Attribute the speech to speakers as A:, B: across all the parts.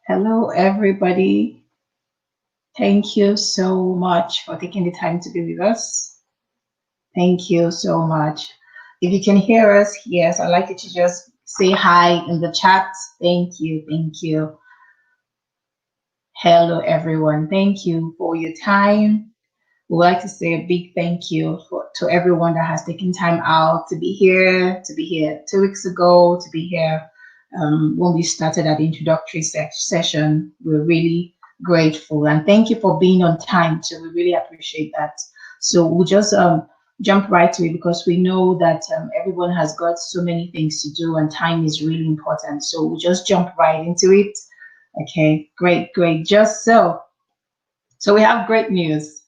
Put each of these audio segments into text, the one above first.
A: Hello, everybody. Thank you so much for taking the time to be with us. Thank you so much. If you can hear us, yes, I'd like you to just say hi in the chat. Thank you. Thank you. Hello, everyone. Thank you for your time. We'd like to say a big thank you to everyone that has taken time out to be here 2 weeks ago, to be here when we started at the introductory session. We're really grateful and thank you for being on time too. We really appreciate that. So we'll just jump right to it because we know that everyone has got so many things to do and time is really important. So we'll just jump right into it. Okay, great, great. So we have great news.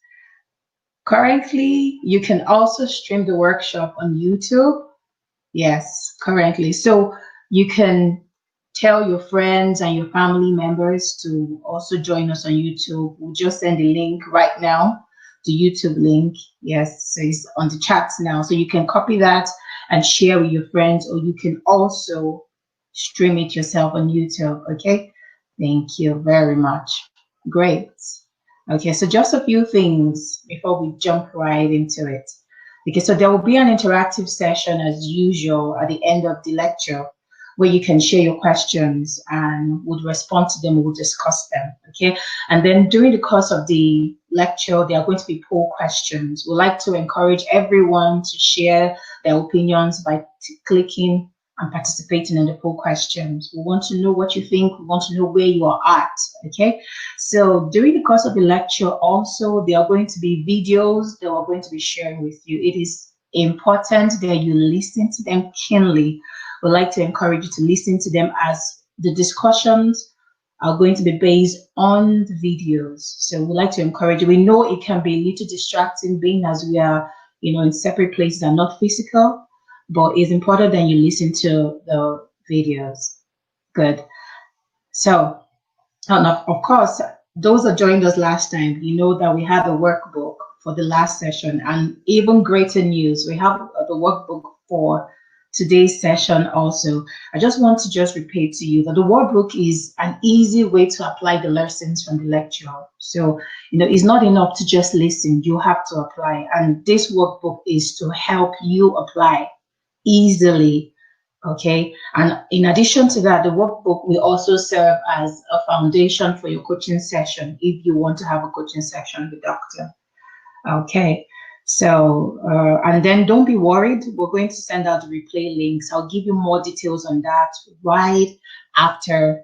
A: Currently, you can also stream the workshop on YouTube. Yes, currently. So you can tell your friends and your family members to also join us on YouTube. We'll just send the link right now, the YouTube link. Yes, so it's on the chat now. So you can copy that and share with your friends, or you can also stream it yourself on YouTube. Okay. Thank you very much. Great. Okay, so just a few things before we jump right into it. Okay, so there will be an interactive session as usual at the end of the lecture where you can share your questions and would respond to them, we'll discuss them, okay? And then during the course of the lecture, there are going to be poll questions. We'd like to encourage everyone to share their opinions by clicking and participating in the poll questions. We want to know what you think, we want to know where you are at, okay? So during the course of the lecture, also, there are going to be videos that we're going to be sharing with you. It is important that you listen to them keenly. We'd like to encourage you to listen to them as the discussions are going to be based on the videos. So we'd like to encourage you. We know it can be a little distracting being as we are, in separate places and not physical, but it's important that you listen to the videos. Good. So, and of course, those that joined us last time, you know that we had a workbook for the last session, and even greater news, we have the workbook for today's session also. I just want to just repeat to you that the workbook is an easy way to apply the lessons from the lecture. So, it's not enough to just listen, you have to apply. And this workbook is to help you apply easily. Okay, and in addition to that, the workbook will also serve as a foundation for your coaching session if you want to have a coaching session with Doctor. Okay, so and then don't be worried, we're going to send out the replay links. I'll give you more details on that after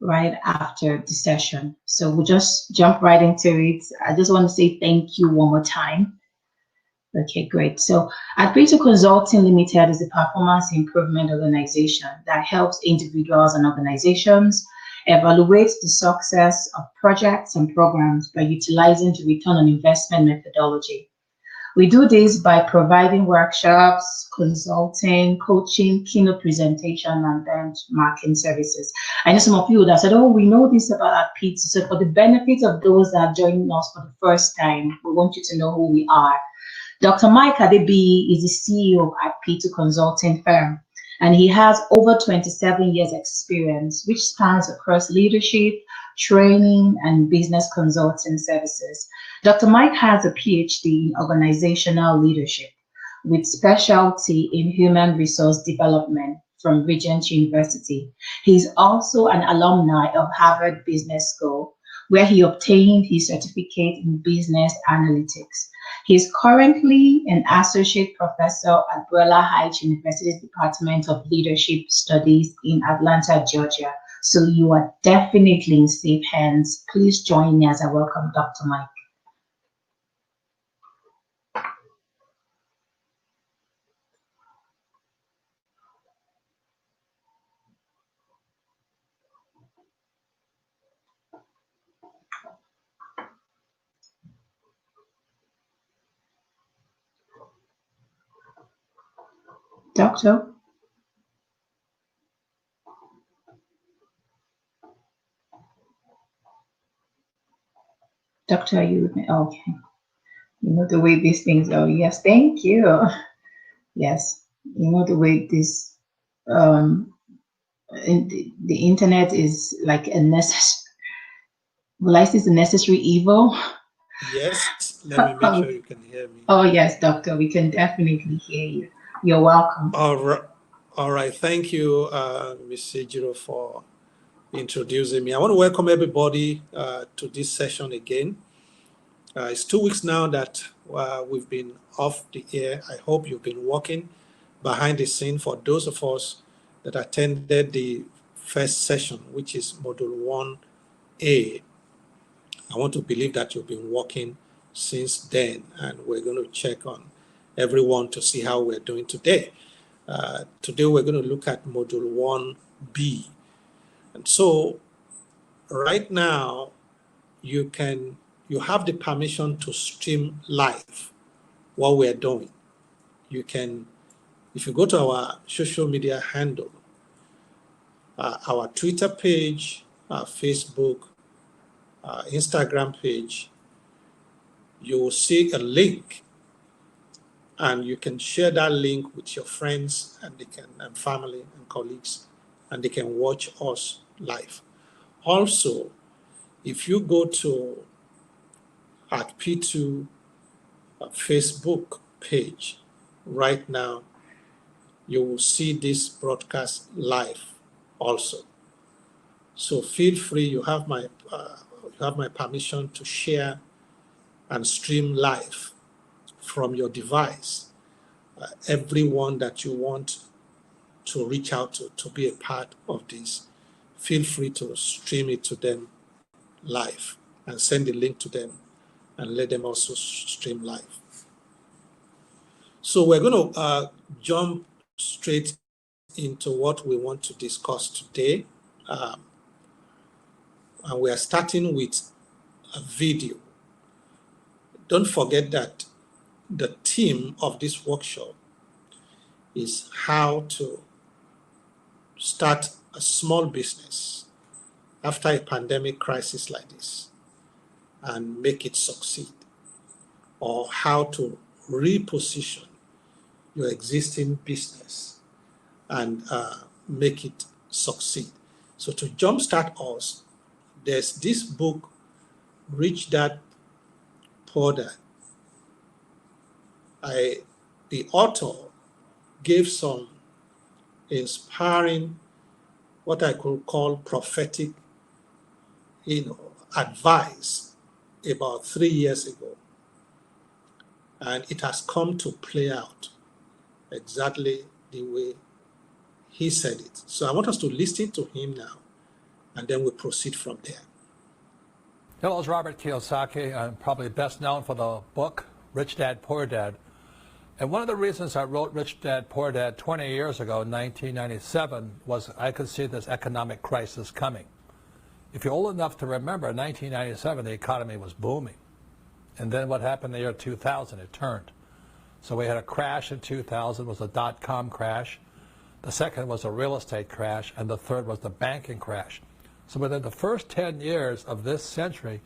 A: right after the session. So we'll just jump right into it. I just want to say thank you one more time. Okay, great. So Adpito Consulting Limited is a performance improvement organization that helps individuals and organizations evaluate the success of projects and programs by utilizing the return on investment methodology. We do this by providing workshops, consulting, coaching, keynote presentation, and benchmarking services. I know some of you that said, oh, we know this about Adpito. So for the benefit of those that are joining us for the first time, we want you to know who we are. Dr. Mike Adebi is the CEO of Adpito Consulting Firm, and he has over 27 years experience, which spans across leadership, training, and business consulting services. Dr. Mike has a PhD in organizational leadership with specialty in human resource development from Regent University. He's also an alumni of Harvard Business School, where he obtained his certificate in business analytics. He's currently an associate professor at Brella Heights University's Department of Leadership Studies in Atlanta, Georgia. So you are definitely in safe hands. Please join me as I welcome Dr. Mike. Doctor? Doctor, are you with me? Okay. You know the way these things are. Yes, thank you. Yes, you know the way this the internet is like a necessary, will I say it's a necessary evil?
B: Yes, let me make sure you can hear me.
A: Oh, yes, doctor, we can definitely hear you. You're welcome.
B: All right. All right. Thank you, Ms. Sejiro, for introducing me. I want to welcome everybody to this session again. It's 2 weeks now that we've been off the air. I hope you've been working behind the scene. For those of us that attended the first session, which is Module 1A, I want to believe that you've been working since then, and we're going to check on everyone to see how we're doing today. Today we're going to look at Module 1B. And so right now, you have the permission to stream live what we're doing. You can, if you go to our social media handle, our Twitter page, our Facebook, our Instagram page, you will see a link, and you can share that link with your friends and family and colleagues, and they can watch us live. Also, if you go to at P2 Facebook page right now, you will see this broadcast live also. So feel free, you have my permission to share and stream live from your device. Everyone that you want to reach out to be a part of this, feel free to stream it to them live and send the link to them and let them also stream live. So we're going to jump straight into what we want to discuss today. And we are starting with a video. Don't forget that the theme of this workshop is how to start a small business after a pandemic crisis like this and make it succeed, or how to reposition your existing business and make it succeed. So to jumpstart us, there's this book, Rich Dad, Poor Dad. The author gave some inspiring, what I could call prophetic, advice about 3 years ago. And it has come to play out exactly the way he said it. So I want us to listen to him now, and then we'll proceed from there.
C: Hello, it's Robert Kiyosaki. I'm probably best known for the book, Rich Dad, Poor Dad. And one of the reasons I wrote Rich Dad, Poor Dad 20 years ago, in 1997, was I could see this economic crisis coming. If you're old enough to remember, in 1997, the economy was booming. And then what happened in the year 2000? It turned. So we had a crash in 2000, was a dot-com crash. The second was a real estate crash, and the third was the banking crash. So within the first 10 years of this century,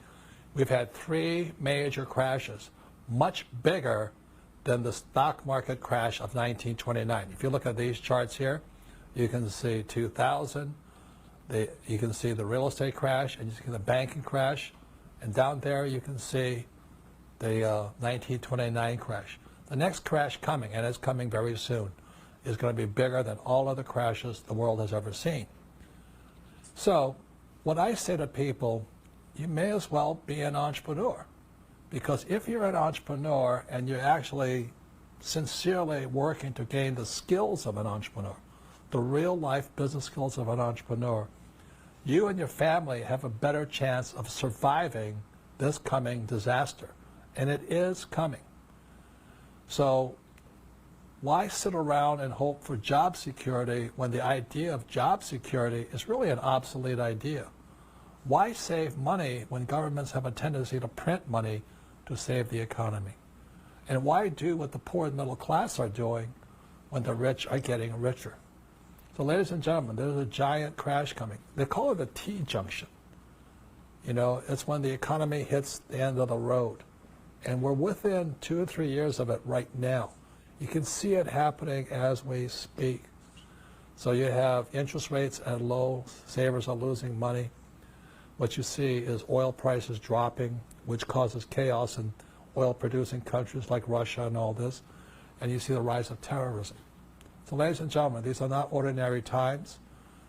C: we've had 3 major crashes, much bigger than the stock market crash of 1929. If you look at these charts here, you can see 2000, you can see the real estate crash, and you see the banking crash, and down there you can see the 1929 crash. The next crash coming, and it's coming very soon, is going to be bigger than all other crashes the world has ever seen. So what I say to people, you may as well be an entrepreneur. Because if you're an entrepreneur and you're actually sincerely working to gain the skills of an entrepreneur, the real life business skills of an entrepreneur, you and your family have a better chance of surviving this coming disaster. And it is coming. So why sit around and hope for job security when the idea of job security is really an obsolete idea? Why save money when governments have a tendency to print money to save the economy? And why do what the poor and middle class are doing when the rich are getting richer? So ladies and gentlemen, there's a giant crash coming. They call it a T-junction. It's when the economy hits the end of the road. And we're within 2 or 3 years of it right now. You can see it happening as we speak. So you have interest rates at low, savers are losing money. What you see is oil prices dropping, which causes chaos in oil-producing countries like Russia and all this, and you see the rise of terrorism. So ladies and gentlemen, these are not ordinary times.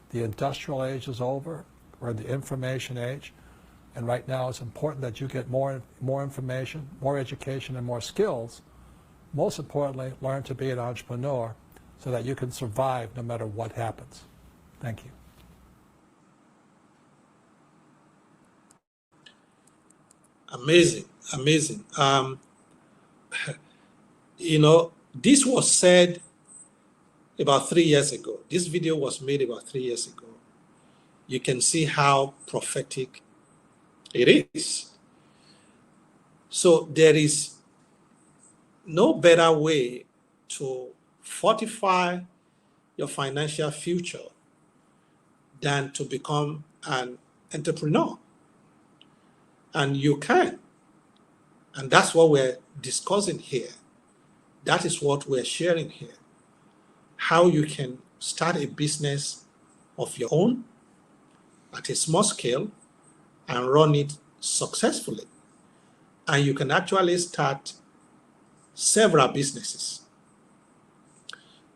C: The industrial age is over. We're in the information age. And right now it's important that you get more information, more education, and more skills. Most importantly, learn to be an entrepreneur so that you can survive no matter what happens. Thank you.
B: Amazing, amazing. You know, this was said about 3 years ago. This video was made about 3 years ago. You can see how prophetic it is. So there is no better way to fortify your financial future than to become an entrepreneur. And you can. And that's what we're discussing here. That is what we're sharing here. How you can start a business of your own at a small scale and run it successfully. And you can actually start several businesses.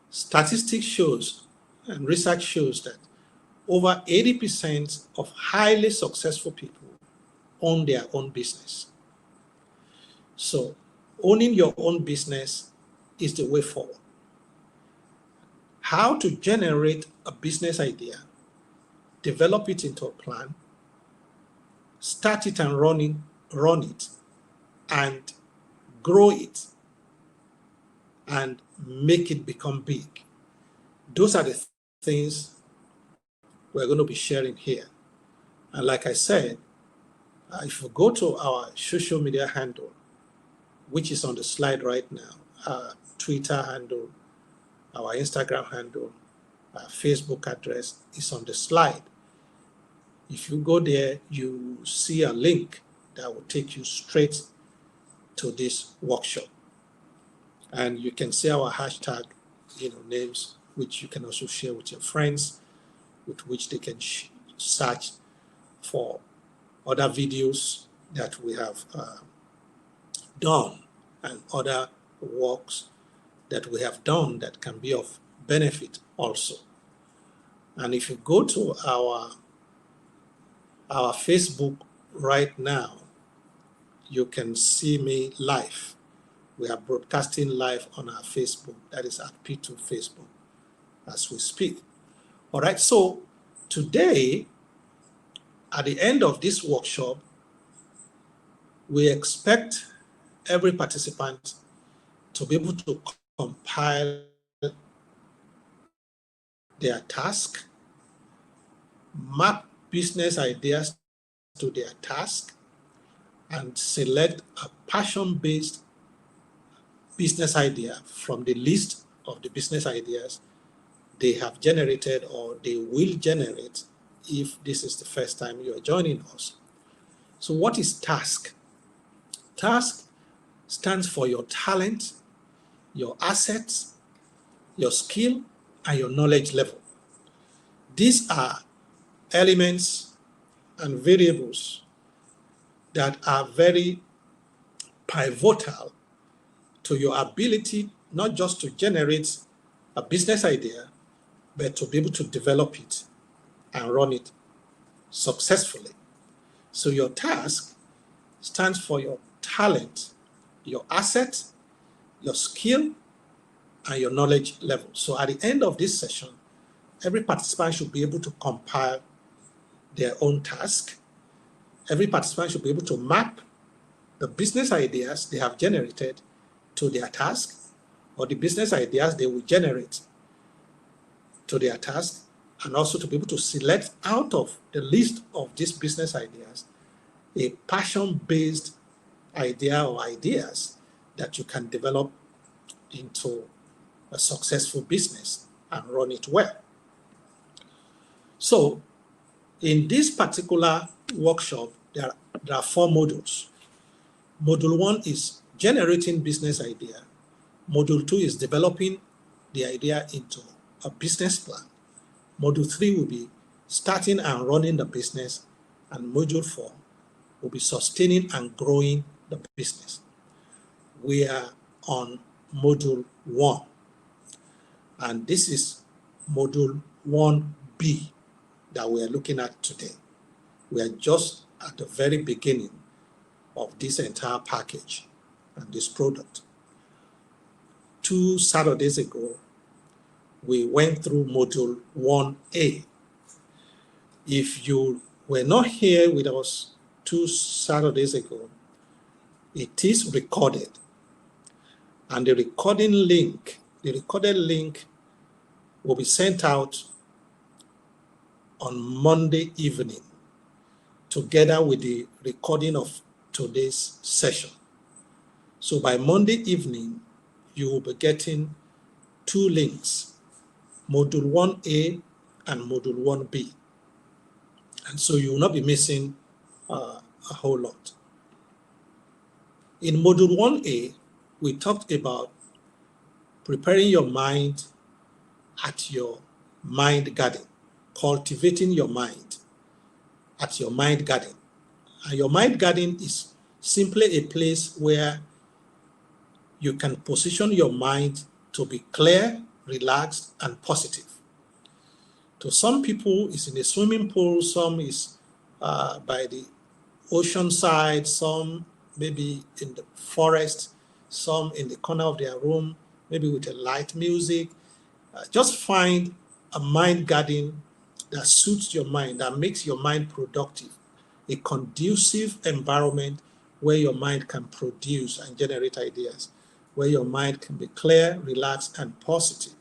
B: Statistics shows and research shows that over 80% of highly successful people own their own business. So owning your own business is the way forward. How to generate a business idea, develop it into a plan, start it and run it, and grow it, and make it become big. Those are the things we're going to be sharing here. And like I said, if you go to our social media handle, which is on the slide right now, our Twitter handle, our Instagram handle, our Facebook address is on the slide. If you go there, you see a link that will take you straight to this workshop. And you can see our hashtag, names, which you can also share with your friends, with which they can search for other videos that we have done and other works that we have done that can be of benefit also. And if you go to our Facebook right now, you can see me live. We are broadcasting live on our Facebook, that is at P2 Facebook, as we speak. All right, so today, at the end of this workshop, we expect every participant to be able to compile their task, map business ideas to their task, and select a passion-based business idea from the list of the business ideas they have generated or they will generate if this is the first time you are joining us. So what is task? Task stands for your talent, your assets, your skill, and your knowledge level. These are elements and variables that are very pivotal to your ability not just to generate a business idea, but to be able to develop it and run it successfully. So your task stands for your talent, your asset, your skill, and your knowledge level. So at the end of this session, every participant should be able to compile their own task. Every participant should be able to map the business ideas they have generated to their task, or the business ideas they will generate to their task, and also to be able to select out of the list of these business ideas a passion-based idea or ideas that you can develop into a successful business and run it well. So in this particular workshop, there are 4 modules. Module 1 is generating business idea. Module 2 is developing the idea into a business plan. Module 3 will be starting and running the business, and Module 4 will be sustaining and growing the business. We are on Module 1, and this is Module 1B that we are looking at today. We are just at the very beginning of this entire package and this product. 2 Saturdays ago, we went through Module 1A. If you were not here with us 2 Saturdays ago, it is recorded. And the recorded link will be sent out on Monday evening, together with the recording of today's session. So by Monday evening, you will be getting 2 links, Module 1A and Module 1B. And so you will not be missing a whole lot. In Module 1A, we talked about preparing your mind at your mind garden, cultivating your mind at your mind garden. And your mind garden is simply a place where you can position your mind to be clear, relaxed, and positive. To some people, it's in a swimming pool, some is by the ocean side, some maybe in the forest, some in the corner of their room, maybe with a light music. Just find a mind garden that suits your mind, that makes your mind productive, a conducive environment where your mind can produce and generate ideas, where your mind can be clear, relaxed, and positive.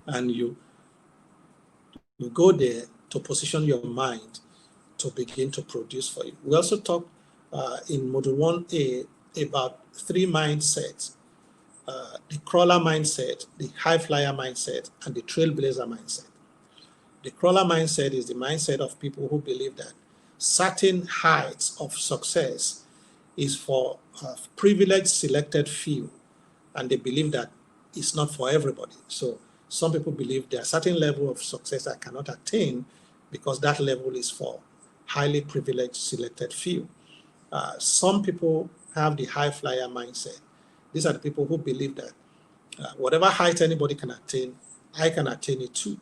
B: And you go there to position your mind to begin to produce for you. We also talked in Module 1A about 3 mindsets, the crawler mindset, the high flyer mindset, and the trailblazer mindset. The crawler mindset is the mindset of people who believe that certain heights of success is for a privileged selected few, and they believe that it's not for everybody. So some people believe there are certain level of success I cannot attain because that level is for highly privileged selected few. Some people have the high flyer mindset. These are the people who believe that whatever height anybody can attain, I can attain it too.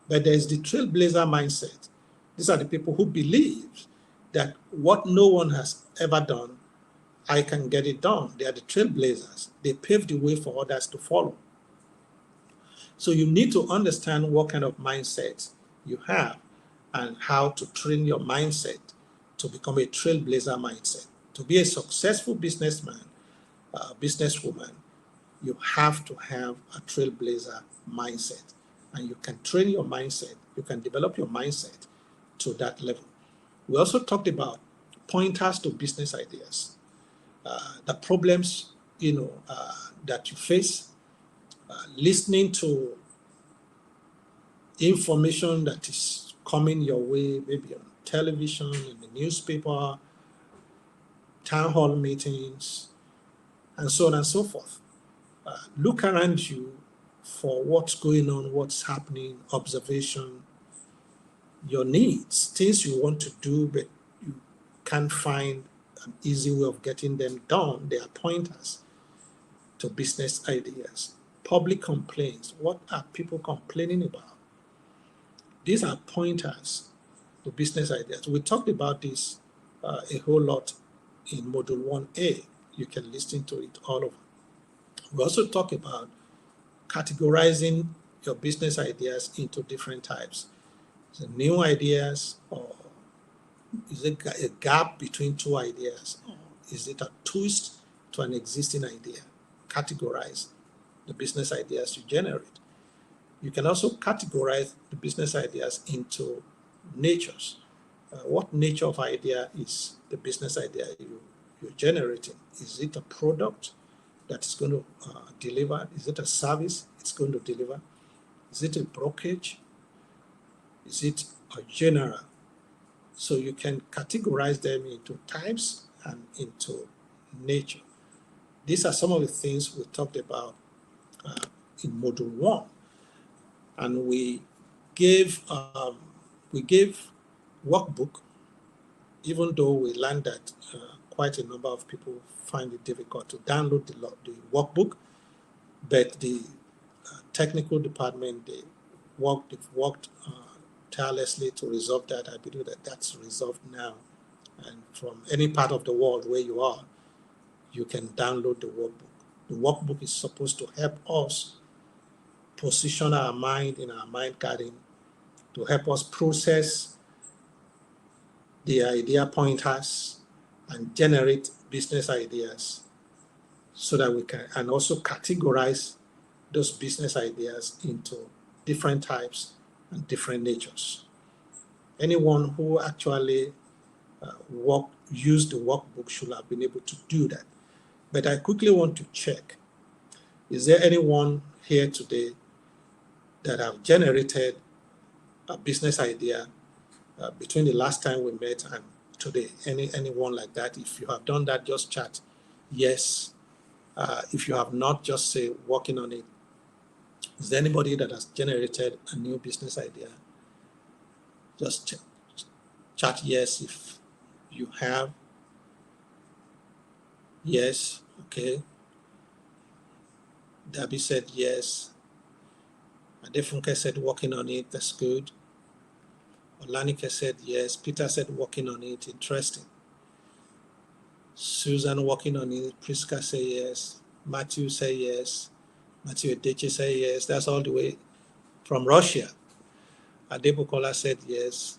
B: But there's the trailblazer mindset. These are the people who believe that what no one has ever done, I can get it done. They are the trailblazers. They pave the way for others to follow. So you need to understand what kind of mindset you have and how to train your mindset to become a trailblazer mindset. To be a successful businessman, businesswoman, you have to have a trailblazer mindset. And you can train your mindset, you can develop your mindset to that level. We also talked about pointers to business ideas, the problems that you face, listening to information that is coming your way, maybe on television, in the newspaper, town hall meetings, and so on and so forth. Look around you for what's going on, what's happening, observation, your needs, things you want to do, but you can't find an easy way of getting them done. They are pointers to business ideas. Public complaints. What are people complaining about? These are pointers to business ideas. We talked about this a whole lot in Module 1A. You can listen to it all over. We also talk about categorizing your business ideas into different types. So new ideas, or is it a gap between 2 ideas? Or is it a twist to an existing idea? Categorize the business ideas you generate. You can also categorize the business ideas into natures. What nature of idea is the business idea you're generating? Is it a product that is going to deliver? Is it a service it's going to deliver? Is it a brokerage? Is it a general? So you can categorize them into types and into nature. These are some of the things we talked about in Module 1. And we gave workbook, even though we learned that quite a number of people find it difficult to download the workbook, but the technical department, they've worked tirelessly to resolve that. I believe that that's resolved now. And from any part of the world where you are, you can download the workbook. The workbook is supposed to help us position our mind in our mind garden, to help us process the idea pointers and generate business ideas, so that we can, and also categorize those business ideas into different types and different natures. Anyone who actually used the workbook should have been able to do that. But I quickly want to check, is there anyone here today that have generated a business idea between the last time we met and today? Anyone like that? If you have done that, just chat yes. If you have not, just say working on it. Is there anybody that has generated a new business idea? Just chat yes if you have. Yes, okay. Debbie said yes. Adefunke said working on it, that's good. Olanike said yes. Peter said working on it, interesting. Susan working on it. Priska say yes. Matthew say yes. Matthew Edeche say yes. That's all the way from Russia. Adebukola said yes.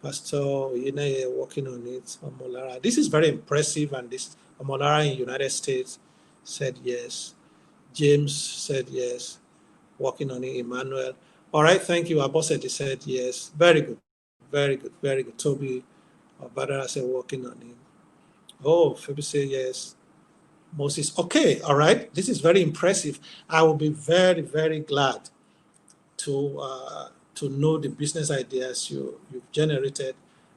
B: Pastor Oyineye working on it. Omolara. This is very impressive, and this Omolara in the United States said yes. James said yes. Working on it. Emmanuel. All right, thank you. Abosede said yes. Very good. Very good. Very good. Toby Badara said working on it. Oh, Phoebe said yes. Moses. Okay, all right. This is very impressive. I will be very, very glad to know the business ideas you've generated.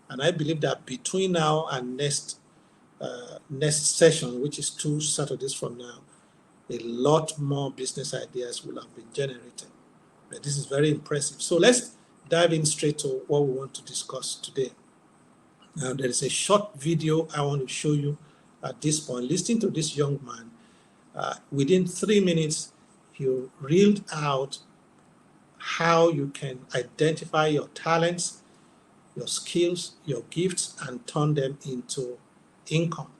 B: And I believe that between now and next session, which is 2 Saturdays from now, a lot more business ideas will have been generated. But this is very impressive. So let's dive in straight to what we want to discuss today. Now, there is a short video I want to show you at this point. Listen to this young man. Within 3 minutes, he reeled out how you can identify your talents, your skills, your gifts, and turn them into income.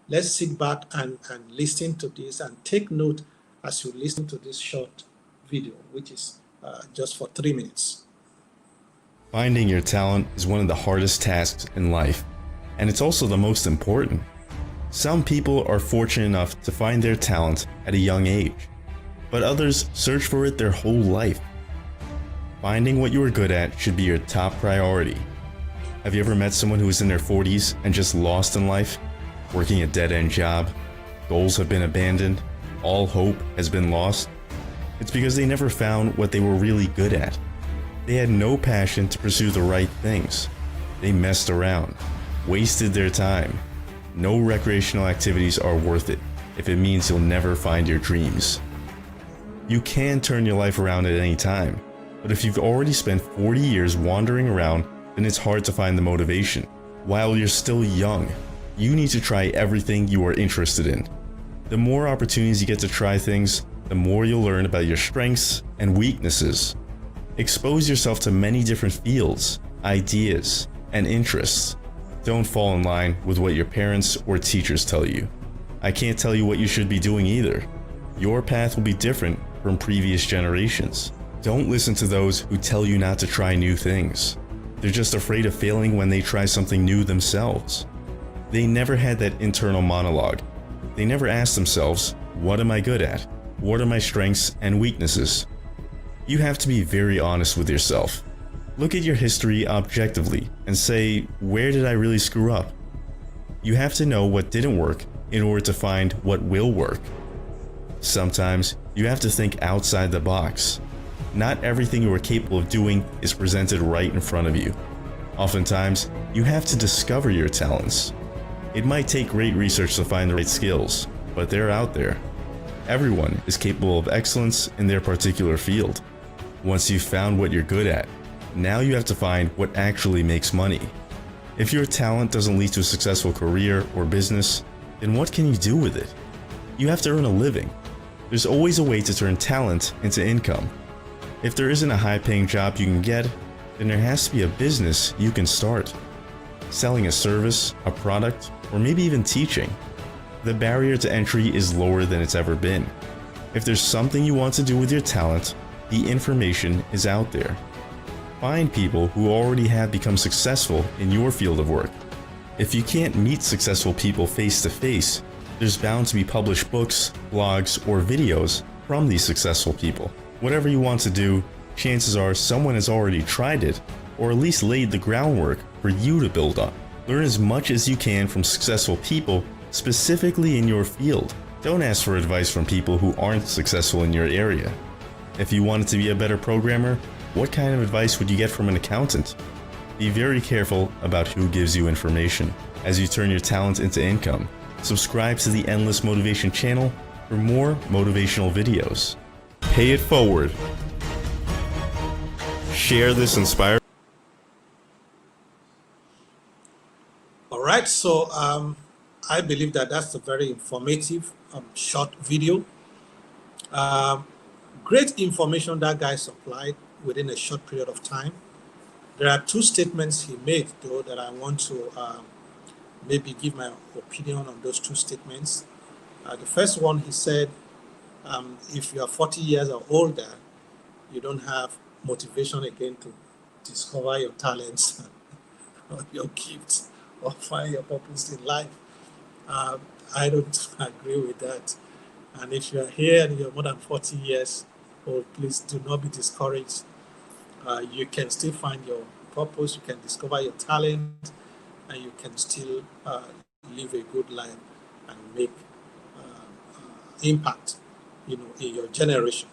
B: Let's sit back and listen to this and take note as you listen to this short video, which is just for 3 minutes.
D: Finding your talent is one of the hardest tasks in life, and it's also the most important. Some people are fortunate enough to find their talent at a young age, but others search for it their whole life. Finding what you are good at should be your top priority. Have you ever met someone who is in their 40s and just lost in life? Working a dead-end job, goals have been abandoned, all hope has been lost? It's because they never found what they were really good at. They had no passion to pursue the right things. They messed around, wasted their time. No recreational activities are worth it if it means you'll never find your dreams. You can turn your life around at any time, but if you've already spent 40 years wandering around, then it's hard to find the motivation. While you're still young, you need to try everything you are interested in. The more opportunities you get to try things, the more you'll learn about your strengths and weaknesses. Expose yourself to many different fields, ideas, and interests. Don't fall in line with what your parents or teachers tell you. I can't tell you what you should be doing either. Your path will be different from previous generations. Don't listen to those who tell you not to try new things. They're just afraid of failing when they try something new themselves. They never had that internal monologue. They never asked themselves, what am I good at? What are my strengths and weaknesses? You have to be very honest with yourself. Look at your history objectively and say, where did I really screw up? You have to know what didn't work in order to find what will work. Sometimes you have to think outside the box. Not everything you are capable of doing is presented right in front of you. Oftentimes, you have to discover your talents. It might take great research to find the right skills, but they're out there. Everyone is capable of excellence in their particular field. Once you've found what you're good at, Now you have to find what actually makes money. If your talent doesn't lead to a successful career or business, then what can you do with it? You have to earn a living. There's always a way to turn talent into income. If there isn't a high-paying job you can get, then there has to be a business you can start. Selling a service, a product, or maybe even teaching. The barrier to entry is lower than it's ever been. If there's something you want to do with your talent, the information is out there. Find people who already have become successful in your field of work. If you can't meet successful people face to face, there's bound to be published books, blogs, or videos from these successful people. Whatever you want to do, chances are someone has already tried it, or at least laid the groundwork for you to build on. Learn as much as you can from successful people, specifically in your field. Don't ask for advice from people who aren't successful in your area. If you wanted to be a better programmer, what kind of advice would you get from an accountant? Be very careful about who gives you information as you turn your talent into income. Subscribe to the Endless Motivation channel for more motivational videos. Pay it forward. Share this inspiring.
B: All right, so I believe that that's a very informative short video. Great information that guy supplied within a short period of time. There are two statements he made, though, that I want to maybe give my opinion on those two statements. The first one, he said, if you are 40 years or older, you don't have motivation again to discover your talents or your gifts or find your purpose in life. I don't agree with that. And if you are here and you're more than 40 years old, please do not be discouraged. You can still find your purpose, you can discover your talent, and you can still live a good life and make impact, in your generation.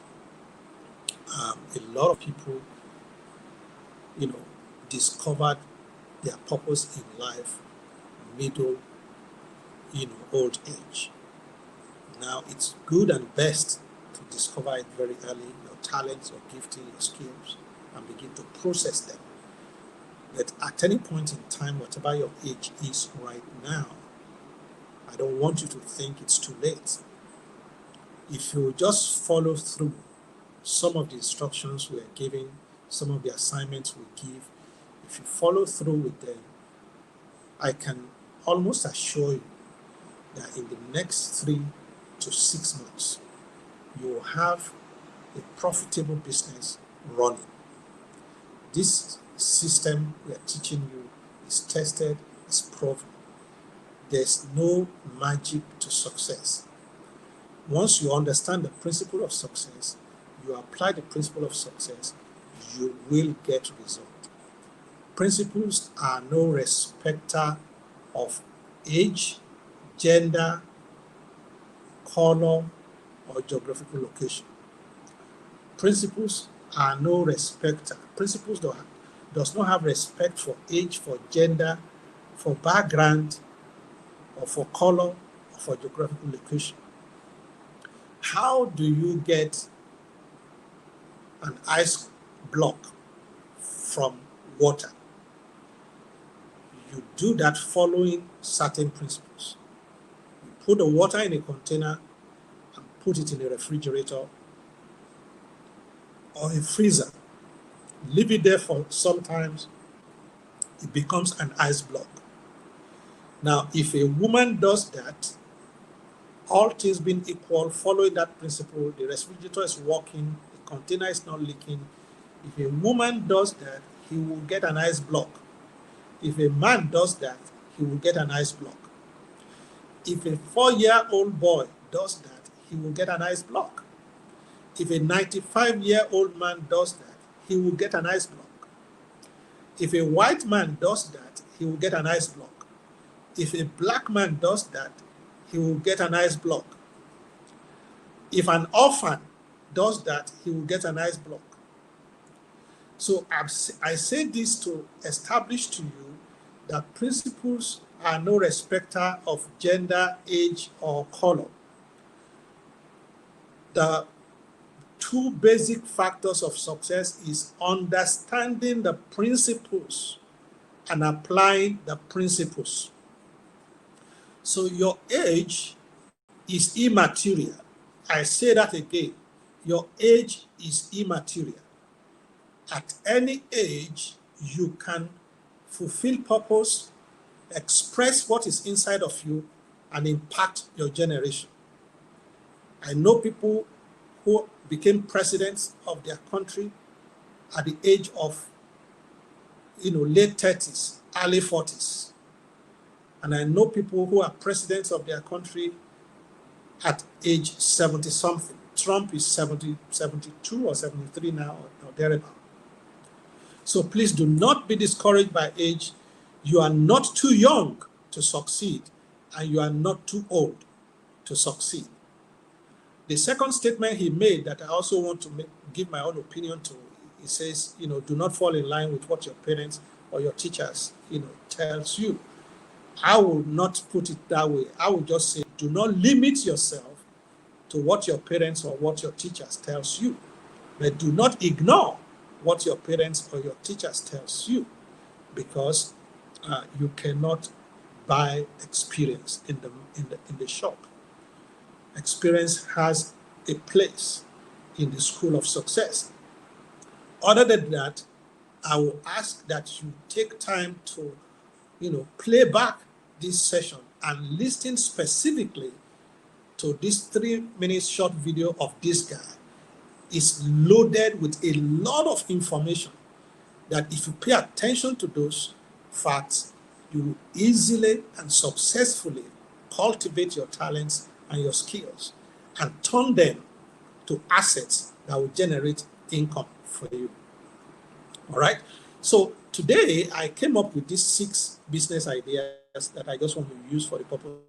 B: A lot of people, discovered their purpose in life, middle, old age. Now, it's good and best to discover it very early, your talents, your gifting, your skills, and begin to process them. But at any point in time, whatever your age is right now, I don't want you to think it's too late. If you just follow through some of the instructions we are giving, some of the assignments we give, if you follow through with them, I can almost assure you that in the next 3 to 6 months, you will have a profitable business running. This system we are teaching you is tested, is proven. There's no magic to success. Once you understand the principle of success, you apply the principle of success, you will get result. Principles are no respecter of age, gender, color, or geographical location. Principles are no respecter. Principles does not have respect for age, for gender, for background, or for color, or for geographical location. How do you get an ice block from water? You do that following certain principles. You put the water in a container and put it in a refrigerator or a freezer. Leave it there for sometimes, it becomes an ice block. Now, if a woman does that, all things being equal, following that principle, the refrigerator is working, the container is not leaking. If a woman does that, he will get an ice block. If a man does that, he will get an ice block. If a 4-year-old boy does that, he will get an ice block. If a 95-year-old man does that, he will get an ice block. If a white man does that, he will get an ice block. If a black man does that, he will get an ice block. If an orphan does that, he will get an ice block. So I say this to establish to you that principles are no respecter of gender, age, or color. The two basic factors of success is understanding the principles and applying the principles. So your age is immaterial. I say that again. Your age is immaterial. At any age, you can fulfill purpose, express what is inside of you, and impact your generation. I know people who became presidents of their country at the age of, late 30s, early 40s. And I know people who are presidents of their country at age 70 something. Trump is 70, 72 or 73 now or thereabout. So please do not be discouraged by age. You are not too young to succeed, and you are not too old to succeed. The second statement he made that I also want to give my own opinion to, he says, do not fall in line with what your parents or your teachers, tells you. I will not put it that way. I will just say, do not limit yourself to what your parents or what your teachers tells you, but do not ignore what your parents or your teachers tells you, because you cannot buy experience in the shop. Experience has a place in the school of success. Other than that, I will ask that you take time to, play back this session and listen specifically to this 3-minute short video of this guy. It's loaded with a lot of information that if you pay attention to those facts, you will easily and successfully cultivate your talents and your skills and turn them to assets that will generate income for you. All right. So today I came up with these 6 business ideas that I just want to use for the purpose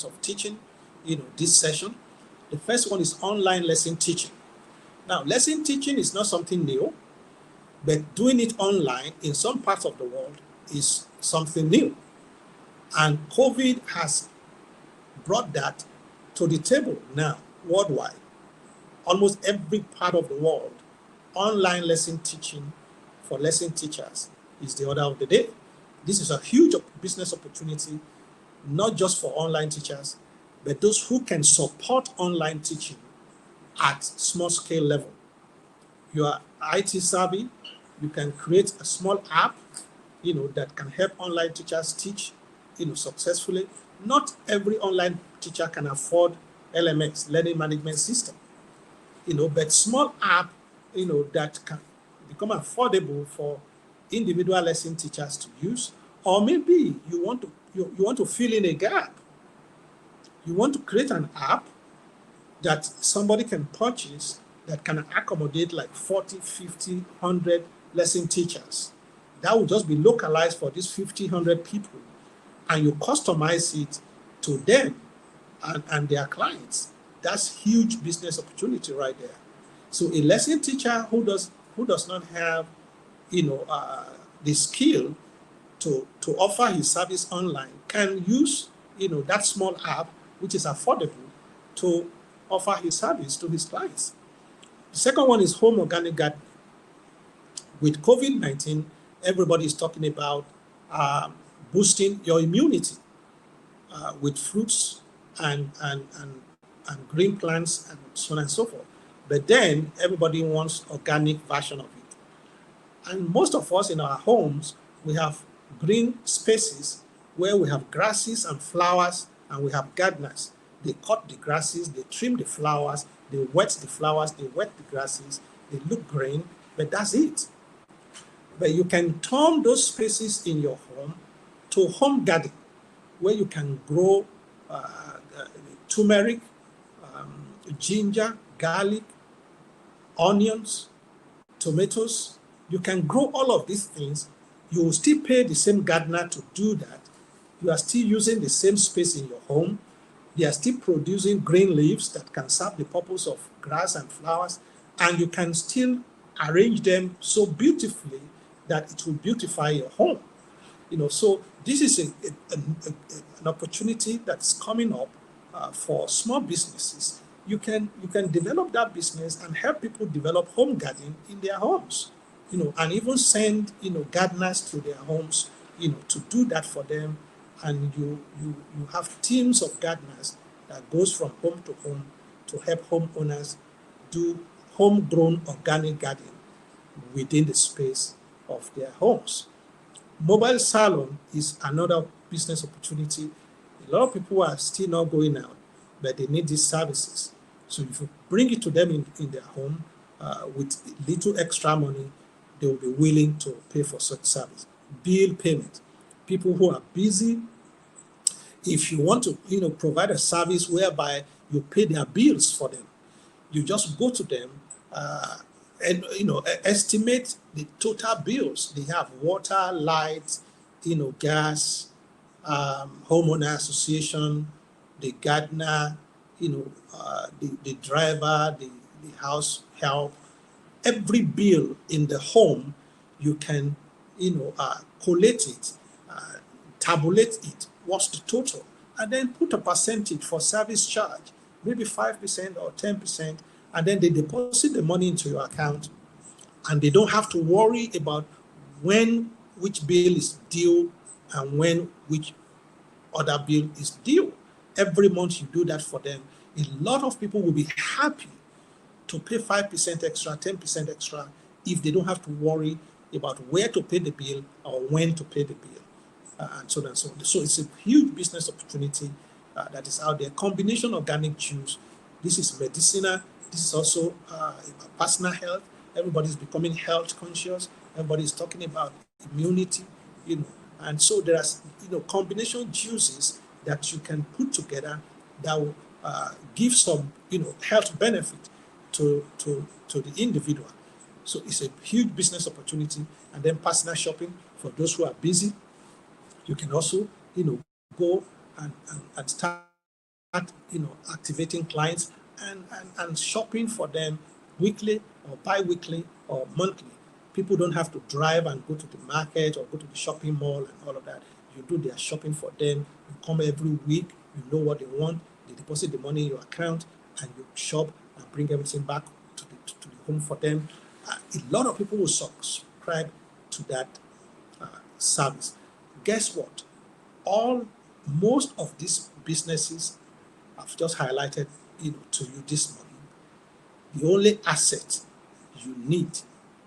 B: of teaching, this session. The first one is online lesson teaching. Now, lesson teaching is not something new, but doing it online in some parts of the world is something new. And COVID has brought that to the table now worldwide. Almost every part of the world, online lesson teaching for lesson teachers is the order of the day. This is a huge business opportunity, not just for online teachers, but those who can support online teaching at small scale level. You are IT savvy, you can create a small app, that can help online teachers teach, successfully. Not every online teacher can afford LMS, learning management system, but small app, that can become affordable for individual lesson teachers to use. Or maybe you want to fill in a gap. You want to create an app that somebody can purchase that can accommodate like 40, 50, 100 lesson teachers. That will just be localized for these 50, 100 people, and you customize it to them and their clients. That's huge business opportunity right there. So a lesson teacher who does not have, the skill to offer his service online can use, that small app, which is affordable, to offer his service to his clients. The second one is home organic gardening. With COVID-19, everybody is talking about boosting your immunity with fruits and green plants and so on and so forth. But then everybody wants organic version of it. And most of us in our homes, we have green spaces where we have grasses and flowers, and we have gardeners. They cut the grasses, they trim the flowers, they wet the flowers, they wet the grasses, they look green, but that's it. But you can turn those spaces in your home to home garden, where you can grow turmeric, ginger, garlic, onions, tomatoes. You can grow all of these things. You will still pay the same gardener to do that. You are still using the same space in your home. They are still producing green leaves that can serve the purpose of grass and flowers, and you can still arrange them so beautifully that it will beautify your home. So this is an opportunity that's coming up for small businesses you can develop that business and help people develop home garden in their homes, and even send gardeners to their homes, to do that for them, and you have teams of gardeners that goes from home to home to help homeowners do homegrown organic gardening within the space of their homes. Mobile salon is another business opportunity. A lot of people are still not going out, but they need these services. So if you bring it to them in their home with little extra money, they will be willing to pay for such service. Bill payment. People who are busy, if you want to provide a service whereby you pay their bills for them, you just go to them and estimate the total bills they have: water, light, gas, homeowner association, the gardener, the driver, the house help. Every bill in the home, you can collate it, tabulate it, what's the total, and then put a percentage for service charge, maybe 5% or 10%, and then they deposit the money into your account, and they don't have to worry about when which bill is due and when which other bill is due. Every month you do that for them. A lot of people will be happy to pay 5% extra, 10% extra, if they don't have to worry about where to pay the bill or when to pay the bill, and so on and so on. So it's a huge business opportunity that is out there. Combination organic juice. This is medicinal. This is also personal health. Everybody's becoming health conscious. Everybody's talking about immunity, and so there's combination juices that you can put together that will give some health benefit to the individual. So it's a huge business opportunity. And then personal shopping for those who are busy. You can also go and start activating clients and shopping for them weekly or bi-weekly or monthly. People don't have to drive and go to the market or go to the shopping mall and all of that. You do their shopping for them. You come every week. You know what they want. They deposit the money in your account, and you shop and bring everything back to the home for them. A lot of people will subscribe to that service. Guess what? Most of these businesses I've just highlighted to you this morning. The only asset you need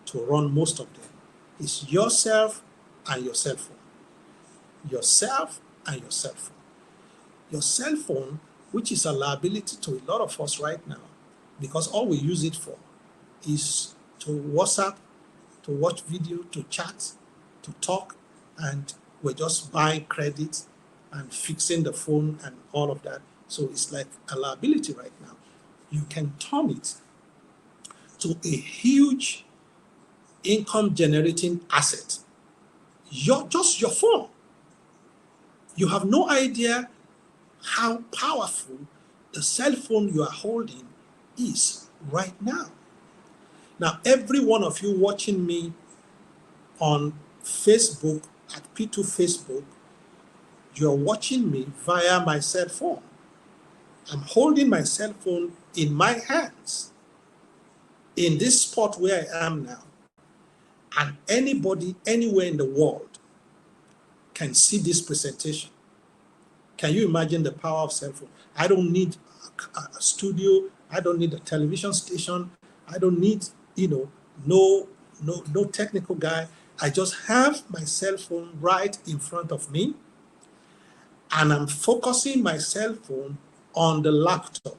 B: to run most of them is yourself and your cell phone. Yourself and your cell phone. Your cell phone, which is a liability to a lot of us right now, because all we use it for is to WhatsApp, to watch video, to chat, to talk, and we're just buying credit and fixing the phone and all of that. So it's like a liability right now. You can turn it to a huge income generating asset. Just your phone. You have no idea how powerful the cell phone you are holding is right now. Now, every one of you watching me on Facebook at P2 Facebook, you're watching me via my cell phone. I'm holding my cell phone in my hands in this spot where I am now. And anybody, anywhere in the world can see this presentation. Can you imagine the power of cell phone? I don't need a studio. I don't need a television station. I don't need, no technical guy. I just have my cell phone right in front of me, and I'm focusing my cell phone on the laptop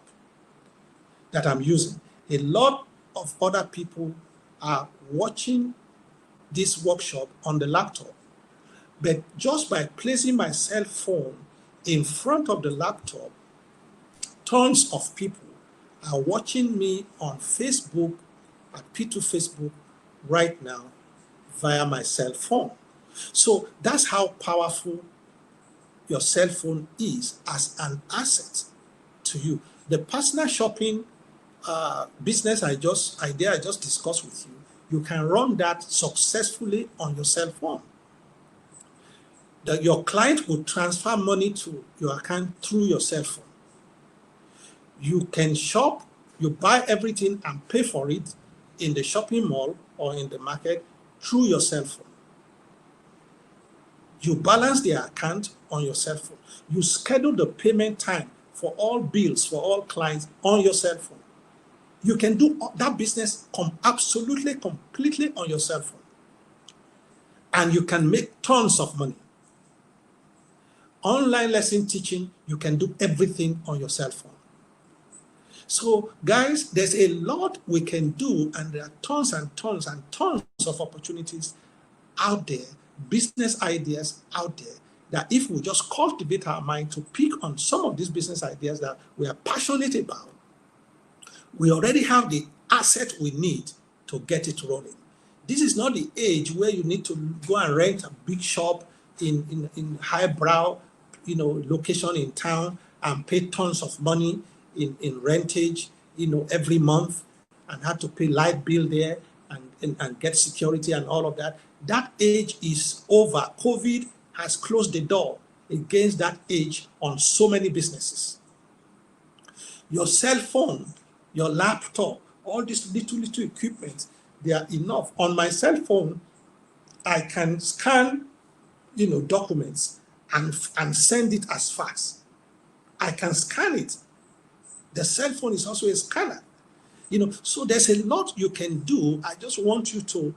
B: that I'm using. A lot of other people are watching this workshop on the laptop, but just by placing my cell phone in front of the laptop, tons of people are watching me on Facebook at P2 Facebook right now via my cell phone. So that's how powerful your cell phone is as an asset to you. The personal shopping business idea I just discussed with you, you can run that successfully on your cell phone. Your client will transfer money to your account through your cell phone. You can shop, you buy everything and pay for it in the shopping mall or in the market through your cell phone. You balance the account on your cell phone. You schedule the payment time for all bills, for all clients on your cell phone. You can do that business absolutely, completely on your cell phone. And you can make tons of money. Online lesson teaching, you can do everything on your cell phone. So, guys, there's a lot we can do, and there are tons and tons and tons of opportunities out there, business ideas out there, that if we just cultivate our mind to pick on some of these business ideas that we are passionate about, we already have the asset we need to get it rolling. This is not the age where you need to go and rent a big shop in highbrow, location in town and pay tons of money in rentage, every month, and have to pay light bill there and get security and all of that. That age is over. COVID has closed the door against that age on so many businesses. Your cell phone, your laptop, all these little equipment, they are enough. On my cell phone, I can scan, documents and send it as fast. I can scan it. The cell phone is also a scanner. So there's a lot you can do. I just want you to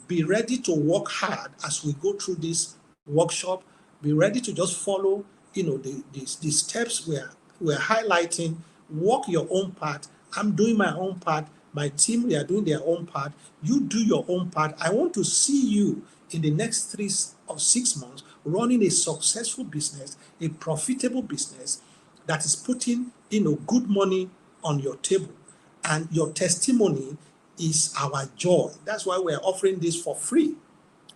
B: be ready to work hard as we go through this workshop. Be ready to just follow, the steps we're highlighting. Walk your own part. I'm doing my own part. My team, they are doing their own part. You do your own part. I want to see you in the next 3 or 6 months running a successful business, a profitable business that is putting, good money on your table. And your testimony is our joy. That's why we're offering this for free.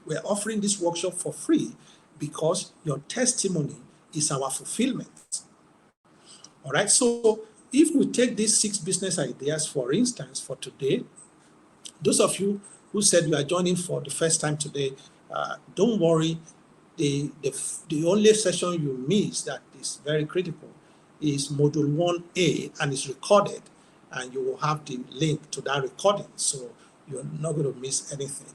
B: We're offering this workshop for free because your testimony is our fulfillment. All right. So if we take these 6 business ideas, for instance, for today, those of you who said you are joining for the first time today, don't worry. The only session you miss that is very critical is Module 1A, and it's recorded, and you will have the link to that recording, so you're not going to miss anything.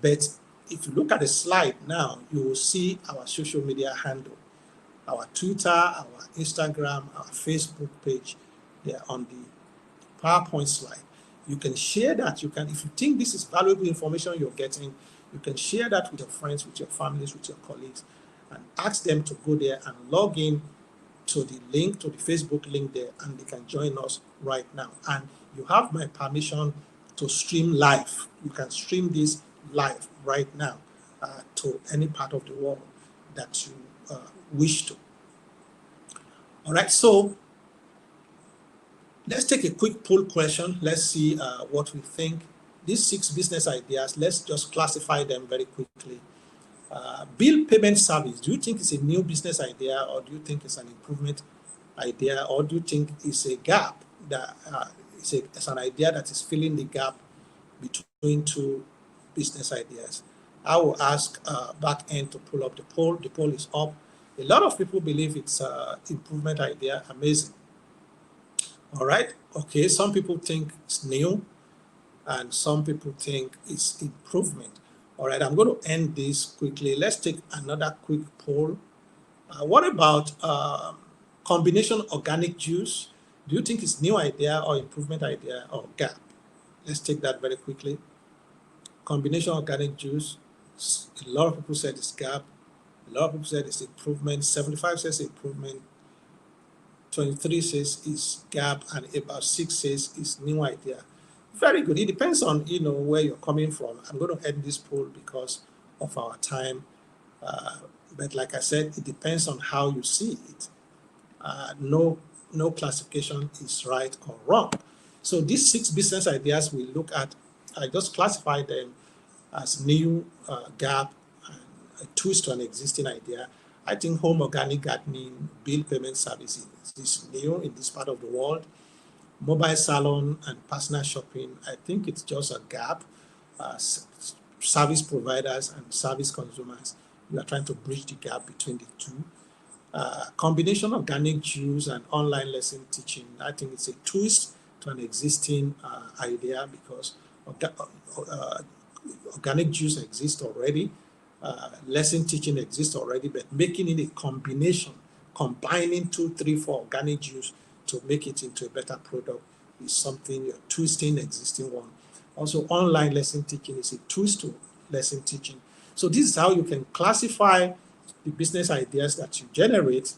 B: But if you look at the slide now, you will see our social media handle, our Twitter, our Instagram, our Facebook page. They're on the PowerPoint slide. You can share that. You can, if you think this is valuable information you're getting, you can share that with your friends, with your families, with your colleagues, and ask them to go there and log in to the link, to the Facebook link there, and they can join us right now. And you have my permission to stream live. You can stream this live right now to any part of the world that you wish to. All right, so let's take a quick poll question. Let's see what we think. These 6 business ideas, let's just classify them very quickly. Bill payment service, do you think it's a new business idea, or do you think it's an improvement idea, or do you think it's a gap that it's an idea that is filling the gap between 2 business ideas? I will ask back end to pull up the poll. The poll is up. A lot of people believe it's an improvement idea. Amazing. All right. Okay. Some people think it's new, and some people think it's improvement. All right. I'm going to end this quickly. Let's take another quick poll. What about combination organic juice? Do you think it's new idea or improvement idea or gap? Let's take that very quickly. Combination organic juice. A lot of people said it's gap. A lot of people said it's improvement. 75 says improvement. 23 says it's gap, and about 6 says it's new idea. Very good. It depends on where you're coming from. I'm going to end this poll because of our time. But like I said, it depends on how you see it. No classification is right or wrong. So these 6 business ideas we look at, I just classify them as new, gap, and a twist to an existing idea. I think home organic gardening, bill payment services is new in this part of the world. Mobile salon and personal shopping, I think it's just a gap. Service providers and service consumers, we are trying to bridge the gap between the 2. Combination of organic juice and online lesson teaching. I think it's a twist to an existing idea, because organic juice exists already, lesson teaching exists already, but making it a combination, combining 2, 3, 4 organic juice to make it into a better product is something you're twisting existing one. Also, online lesson teaching is a twist to lesson teaching. So this is how you can classify the business ideas that you generate.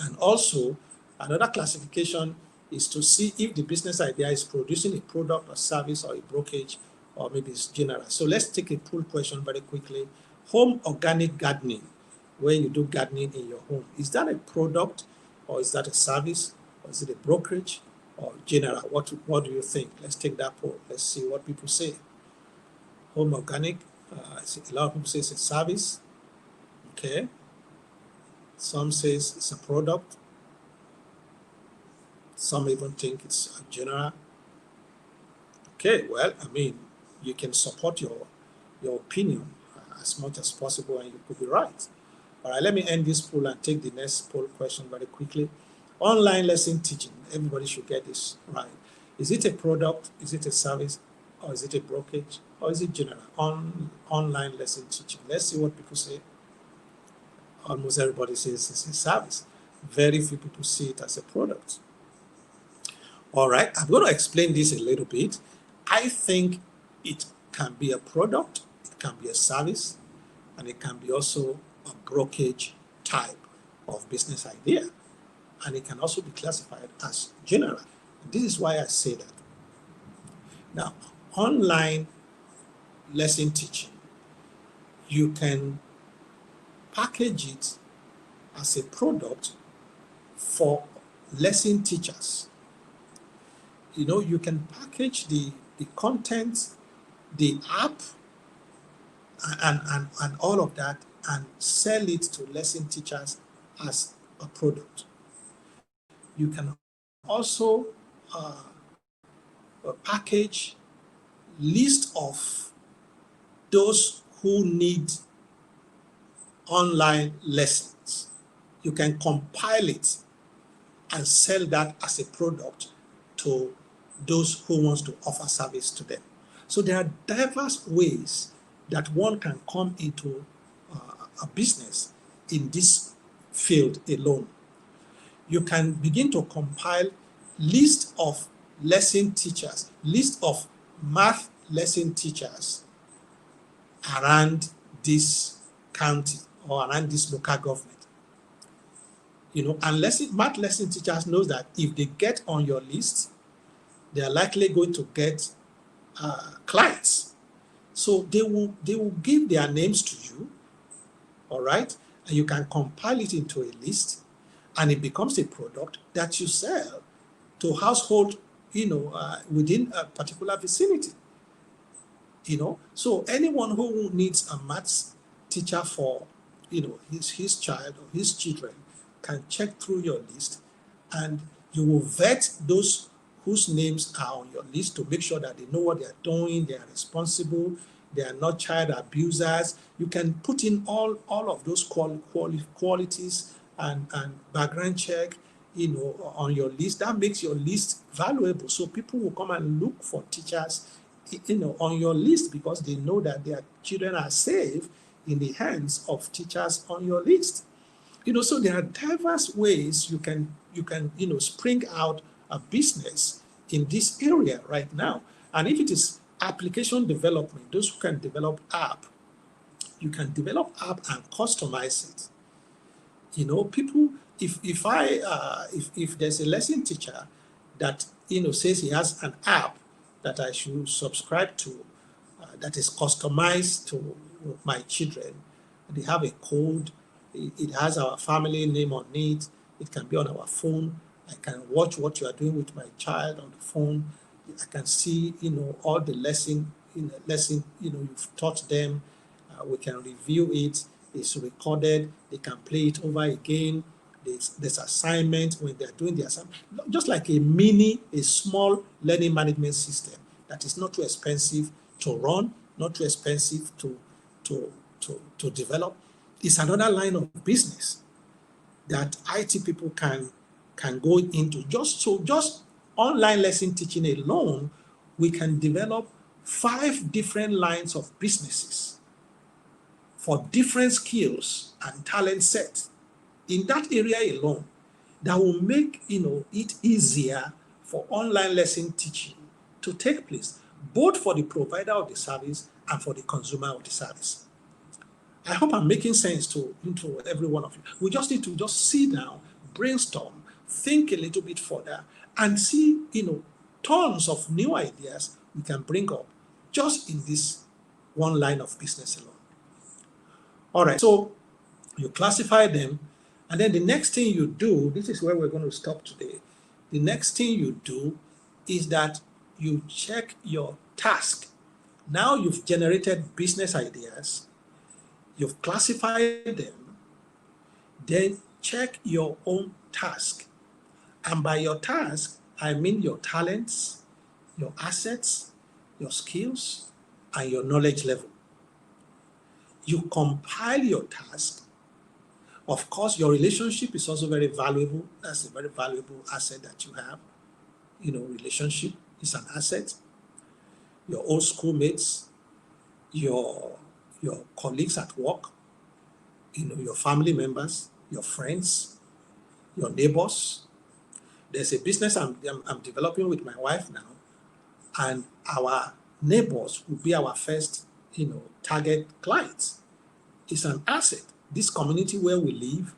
B: And also, another classification is to see if the business idea is producing a product or service or a brokerage, or maybe it's general. So let's take a poll question very quickly. Home organic gardening, where you do gardening in your home, is that a product, or is that a service, or is it a brokerage, or general? What do you think? Let's take that poll. Let's see what people say. Home organic, I see a lot of people say it's a service. Okay. Some says it's a product. Some even think it's a general. Okay, well, I mean, you can support your opinion as much as possible, and you could be right. All right, let me end this poll and take the next poll question very quickly. Online lesson teaching, everybody should get this right. Is it a product, is it a service, or is it a brokerage, or is it general? Online lesson teaching. Let's see what people say. Almost everybody says it's a service. Very few people see it as a product. All right, I'm going to explain this a little bit. I think it can be a product, it can be a service, and it can be also a brokerage type of business idea. And it can also be classified as general. And this is why I say that. Now, online lesson teaching, you can package it as a product for lesson teachers. You know, you can package the content, the app, and all of that, and sell it to lesson teachers as a product. You can also package list of those who need online lessons. You can compile it and sell that as a product to those who wants to offer service to them. So there are diverse ways that one can come into a business in this field alone. You can begin to compile list of lesson teachers, list of math lesson teachers around this county or around this local government. You know, and math lesson teachers know that if they get on your list, they are likely going to get clients. So they will give their names to you, all right? And you can compile it into a list, and it becomes a product that you sell to household, within a particular vicinity. You know, so anyone who needs a maths teacher for, his child or his children can check through your list, and you will vet those whose names are on your list to make sure that they know what they are doing, they are responsible, they are not child abusers. You can put in all of those qualities and background check, on your list. That makes your list valuable. So people will come and look for teachers, on your list, because they know that their children are safe in the hands of teachers on your list. So there are diverse ways you can spring out a business in this area right now. And if it is application development, those who can develop app, you can develop app and customize it. People, if there's a lesson teacher that says he has an app that I should subscribe to, that is customized to my children, they have a code, it has our family name on it, it can be on our phone. I can watch what you are doing with my child on the phone. I can see, all the lesson you've taught them. We can review it. It's recorded. They can play it over again. There's assignment when they're doing the assignment. Just like a small learning management system that is not too expensive to run, not too expensive to develop. It's another line of business. that IT people can go into. Just online lesson teaching alone, we can develop 5 different lines of businesses for different skills and talent sets in that area alone that will make it easier for online lesson teaching to take place, both for the provider of the service and for the consumer of the service. I hope I'm making sense to every one of you. We just need to just sit down, brainstorm, think a little bit further, and see, tons of new ideas we can bring up just in this one line of business alone. All right, so you classify them, and then the next thing you do, this is where we're going to stop today. The next thing you do is that you check your task. Now you've generated business ideas, you've classified them, then check your own task. And by your task, I mean your talents, your assets, your skills, and your knowledge level. You compile your task. Of course, your relationship is also very valuable. That's a very valuable asset that you have. Relationship is an asset. Your old schoolmates, your colleagues at work, your family members, your friends, your neighbors. There's a business I'm developing with my wife now, and our neighbors will be our first, target clients. It's an asset. This community where we live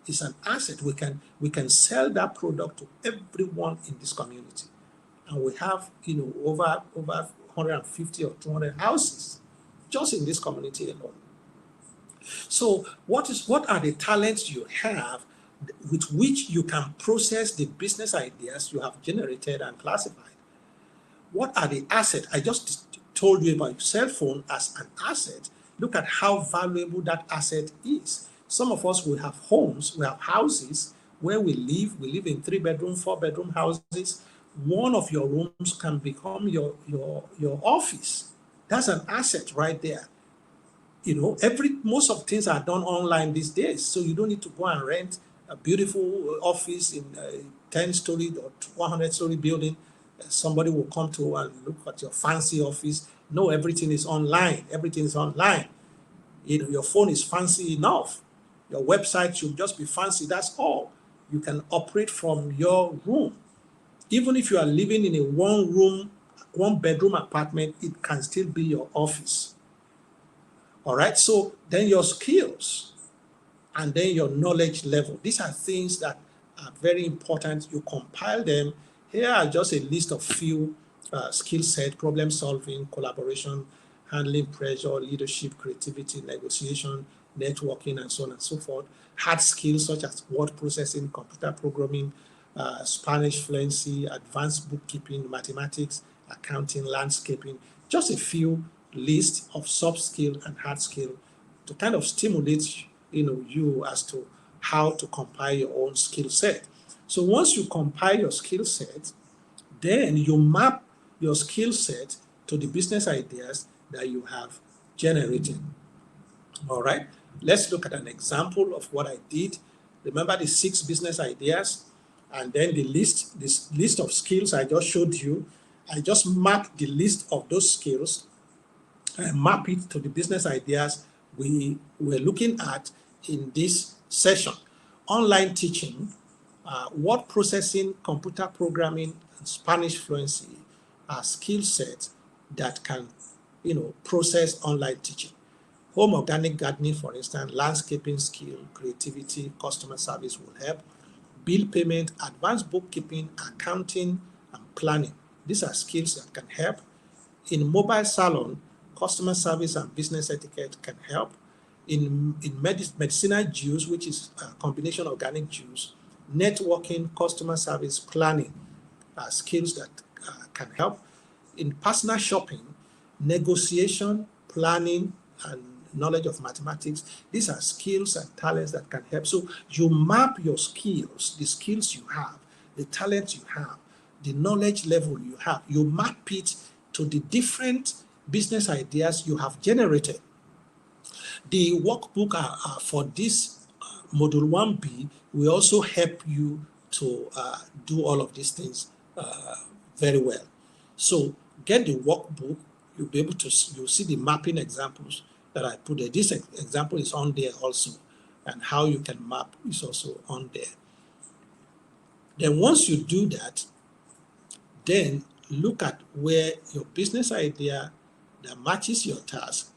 B: is an asset. We can sell that product to everyone in this community, and we have over 150 or 200 houses just in this community alone. So what are the talents you have with which you can process the business ideas you have generated and classified? What are the assets? I just told you about your cell phone as an asset. Look at how valuable that asset is. Some of us will have homes, we have houses where we live. We live in 3-bedroom, 4-bedroom houses. One of your rooms can become your office. That's an asset right there. Most of things are done online these days, so you don't need to go and rent a beautiful office in a 10-story or 100-story building. Somebody will come to and look at your fancy office. No, everything is online. Everything is online. Your phone is fancy enough. Your website should just be fancy. That's all. You can operate from your room. Even if you are living in a 1-bedroom apartment, it can still be your office. All right. So then your skills and then your knowledge level. These are things that are very important. You compile them. Here are just a list of few skill set: problem solving, collaboration, handling pressure, leadership, creativity, negotiation, networking, and so on and so forth. Hard skills such as word processing, computer programming, Spanish fluency, advanced bookkeeping, mathematics, accounting, landscaping. Just a few lists of soft skill and hard skill to kind of stimulate you as to how to compile your own skill set. So once you compile your skill set, then you map your skill set to the business ideas that you have generated. All right, let's look at an example of what I did. Remember the 6 business ideas, and then this list of skills I just showed you. I just mapped the list of those skills and map it to the business ideas we were looking at in this session. Online teaching, word processing, computer programming, and Spanish fluency are skill sets that can, process online teaching. Home organic gardening, for instance, landscaping skill, creativity, customer service will help. Bill payment, advanced bookkeeping, accounting, and planning. These are skills that can help. In mobile salon, customer service and business etiquette can help. In medicinal juice, which is a combination of organic juice, networking, customer service, planning are skills that can help. In personal shopping, negotiation, planning, and knowledge of mathematics, these are skills and talents that can help. So you map your skills, the skills you have, the talents you have, the knowledge level you have. You map it to the different business ideas you have generated. The workbook for this Module 1B will also help you to do all of these things very well. So get the workbook. You'll be able to, you'll see the mapping examples that I put there. This example is on there also, and how you can map is also on there. Then once you do that, then look at where your business idea that matches your task,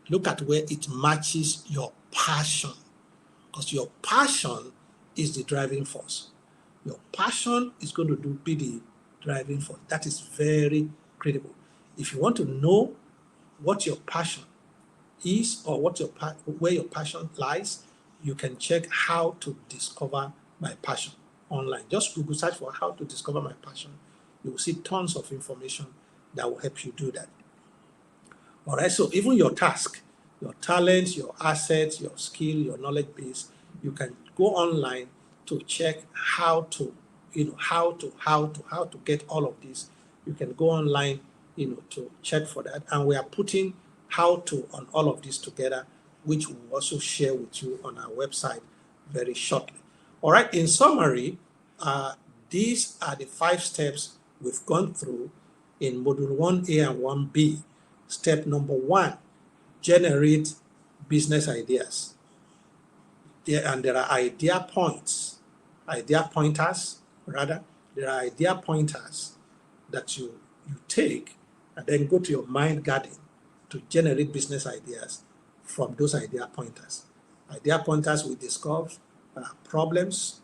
B: look at where it matches your passion, because your passion is the driving force. Your passion is going to be the driving force. That is very critical. If you want to know what your passion is, or what where your passion lies, you can check how to discover my passion online. Just Google search for how to discover my passion. You will see tons of information that will help you do that. All right, so even your task, your talents, your assets, your skill, your knowledge base, you can go online to check how to, how to get all of this. You can go online, to check for that. And we are putting how to on all of this together, which we will also share with you on our website very shortly. All right, in summary, these are the 5 steps we've gone through in Module 1A and 1B. Step number 1, generate business ideas. There are idea pointers, there are idea pointers that you take and then go to your mind garden to generate business ideas from those idea pointers. Idea pointers will discuss problems,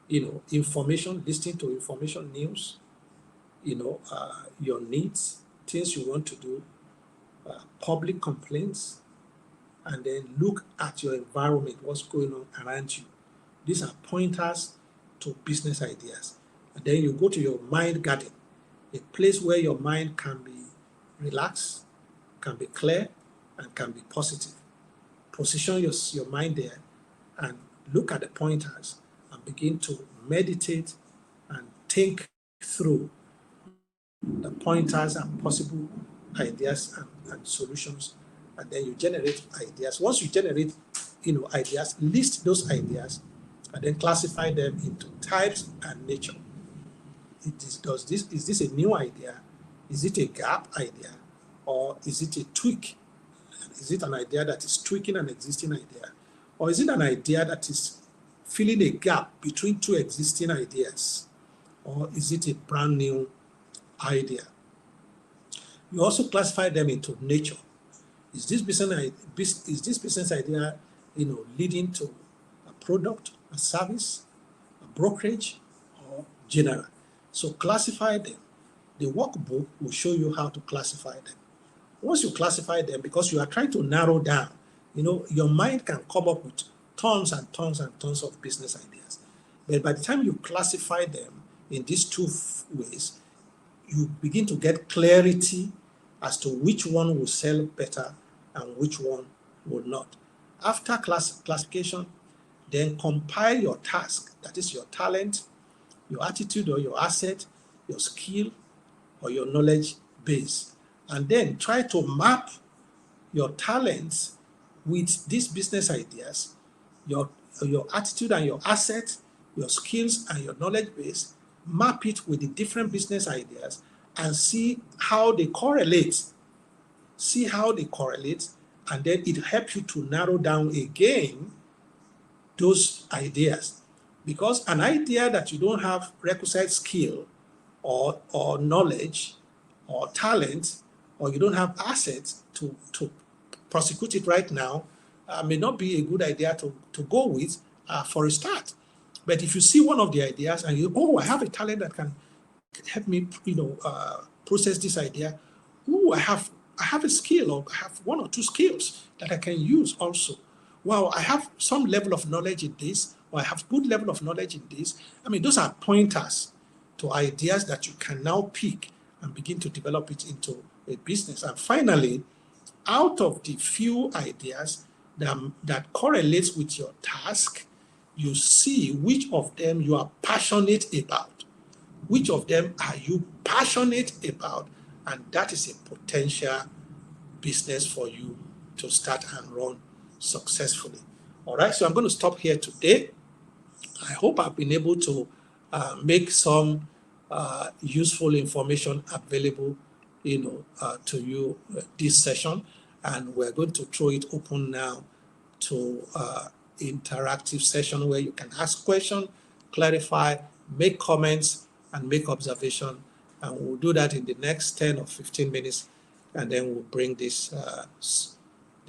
B: information, listening to information, news, your needs, things you want to do, public complaints, and then look at your environment, what's going on around you. These are pointers to business ideas. And then you go to your mind garden, a place where your mind can be relaxed, can be clear, and can be positive. Position your mind there and look at the pointers and begin to meditate and think through the pointers and possible ideas and solutions, and then you generate ideas. Once you generate, ideas, list those ideas, and then classify them into types and nature. Is this a new idea? Is it a gap idea? Or is it a tweak? Is it an idea that is tweaking an existing idea? Or is it an idea that is filling a gap between 2 existing ideas? Or is it a brand new idea? You also classify them into nature. Is this business idea, leading to a product, a service, a brokerage, or general? So classify them. The workbook will show you how to classify them. Once you classify them, because you are trying to narrow down, your mind can come up with tons and tons and tons of business ideas. But by the time you classify them in these 2 ways, you begin to get clarity as to which one will sell better and which one will not. After classification, then compile your task, that is your talent, your attitude or your asset, your skill or your knowledge base, and then try to map your talents with these business ideas, your attitude and your asset, your skills and your knowledge base, map it with the different business ideas and see how they correlate. And then it helps you to narrow down again those ideas. Because an idea that you don't have requisite skill or knowledge or talent, or you don't have assets to prosecute it right now, may not be a good idea to go with for a start. But if you see one of the ideas and I have a talent that can help me, process this idea. I have a skill, or I have 1 or 2 skills that I can use also. Wow, I have some level of knowledge in this, or I have good level of knowledge in this. Those are pointers to ideas that you can now pick and begin to develop it into a business. And finally, out of the few ideas that correlates with your task, you see which of them you are passionate about. Which of them are you passionate about? And that is a potential business for you to start and run successfully. All right, so I'm going to stop here today. I hope I've been able to make some useful information available, to you this session, and we're going to throw it open now to interactive session where you can ask questions, clarify, make comments, and make observation. And we'll do that in the next 10 or 15 minutes, and then we'll bring this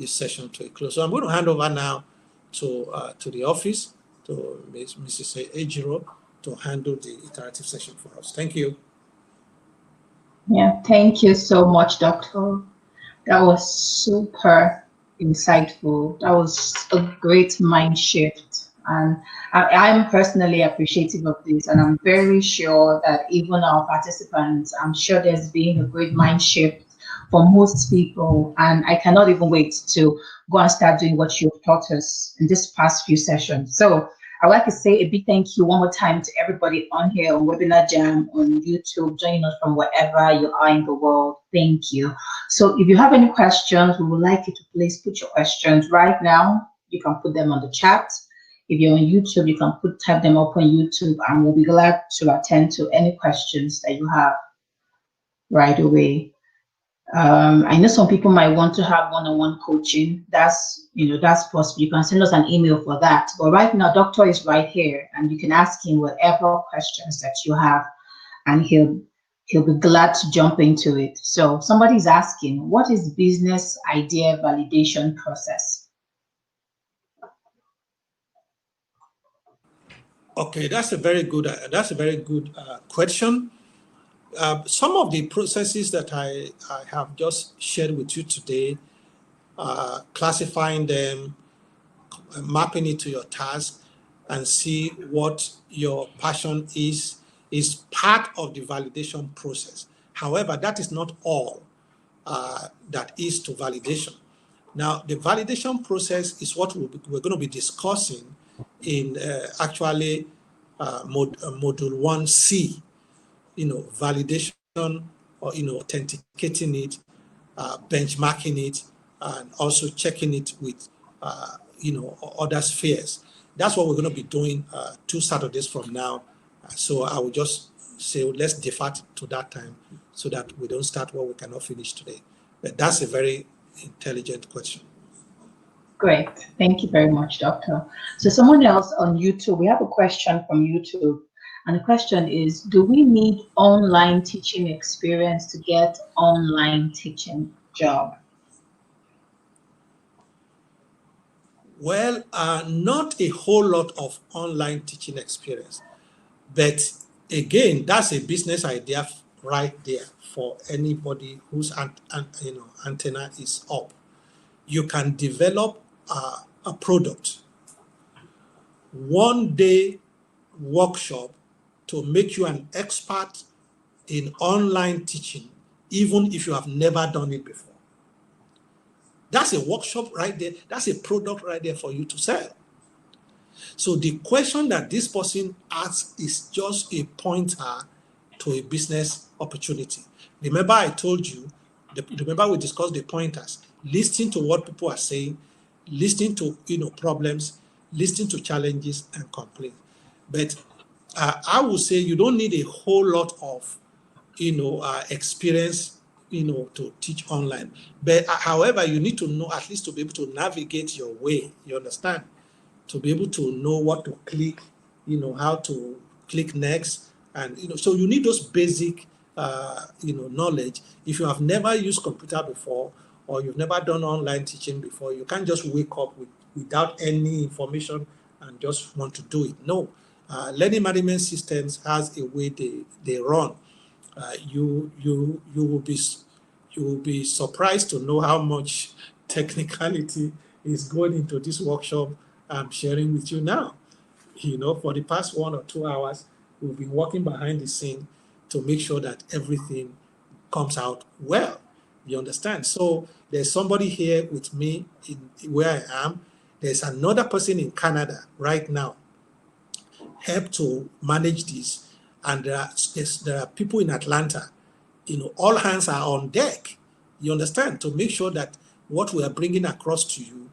B: session to a close. So I'm going to hand over now to the office, to Mrs. Ejiro, to handle the interactive session for us. Thank you.
A: Yeah, thank you so much, Doctor. That was super insightful. That was a great mind shift. And I'm personally appreciative of this. And I'm very sure that even our participants, I'm sure there's been a great mind shift for most people. And I cannot even wait to go and start doing what you've taught us in this past few sessions. So I'd like to say a big thank you one more time to everybody on here on Webinar Jam, on YouTube, joining us from wherever you are in the world. Thank you. So if you have any questions, we would like you to please put your questions right now. You can put them on the chat. If you're on YouTube, you can type them up on YouTube, and we'll be glad to attend to any questions that you have right away. I know some people might want to have one-on-one coaching. That's possible. You can send us an email for that. But right now, Doctor is right here, and you can ask him whatever questions that you have, and he'll be glad to jump into it. So somebody's asking, what is business idea validation process?
B: Okay, that's a very good question. Some of the processes that I have just shared with you today, classifying them, mapping it to your task, and see what your passion is part of the validation process. However, that is not all that is to validation. Now, the validation process is what we're going to be discussing in actually module 1C, validation, or, authenticating it, benchmarking it, and also checking it with, other spheres. That's what we're going to be doing 2 Saturdays from now. So I will just say, let's defer to that time so that we don't start what we cannot finish today. But that's a very intelligent question.
A: Great. Thank you very much, Doctor. So someone else on YouTube, we have a question from YouTube. And the question is, do we need online teaching experience to get online teaching job?
B: Well, not a whole lot of online teaching experience. But again, that's a business idea right there for anybody whose antenna is up. You can develop a product, 1-day workshop to make you an expert in online teaching, even if you have never done it before. That's a workshop right there. That's a product right there for you to sell. So the question that this person asks is just a pointer to a business opportunity. Remember I told you, remember we discussed the pointers, listening to what people are saying, listening to problems, listening to challenges and complaints. But I would say you don't need a whole lot of experience to teach online. But however, you need to know, at least to be able to navigate your way, you understand? To be able to know what to click, how to click next. And, so you need those basic, knowledge. If you have never used computer before, or you've never done online teaching before, you can't just wake up without any information and just want to do it. No, learning management systems has a way they run. You will be surprised to know how much technicality is going into this workshop I'm sharing with you now. For the past 1 or 2 hours, we've been working behind the scene to make sure that everything comes out well. You understand? So there's somebody here with me where I am. There's another person in Canada right now, help to manage this. And there are people in Atlanta. All hands are on deck. You understand? To make sure that what we are bringing across to you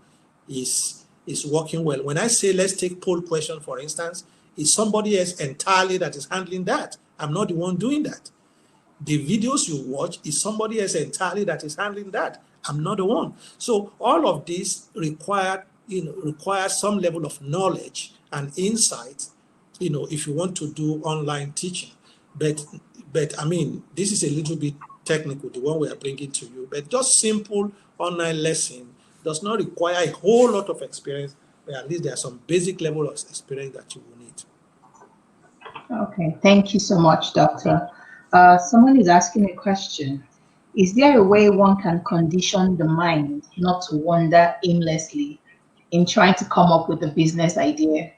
B: is is working well. When I say let's take poll question, for instance, it's somebody else entirely that is handling that. I'm not the one doing that. The videos you watch is somebody else entirely that is handling that. I'm not the one. So all of this requires some level of knowledge and insight, if you want to do online teaching. But I mean, this is a little bit technical, the one we are bringing to you. But just simple online lesson does not require a whole lot of experience, but at least there's some basic level of experience that you will need.
A: Okay, thank you so much, Doctor. Someone is asking a question. Is there a way one can condition the mind not to wander aimlessly in trying to come up with a business idea?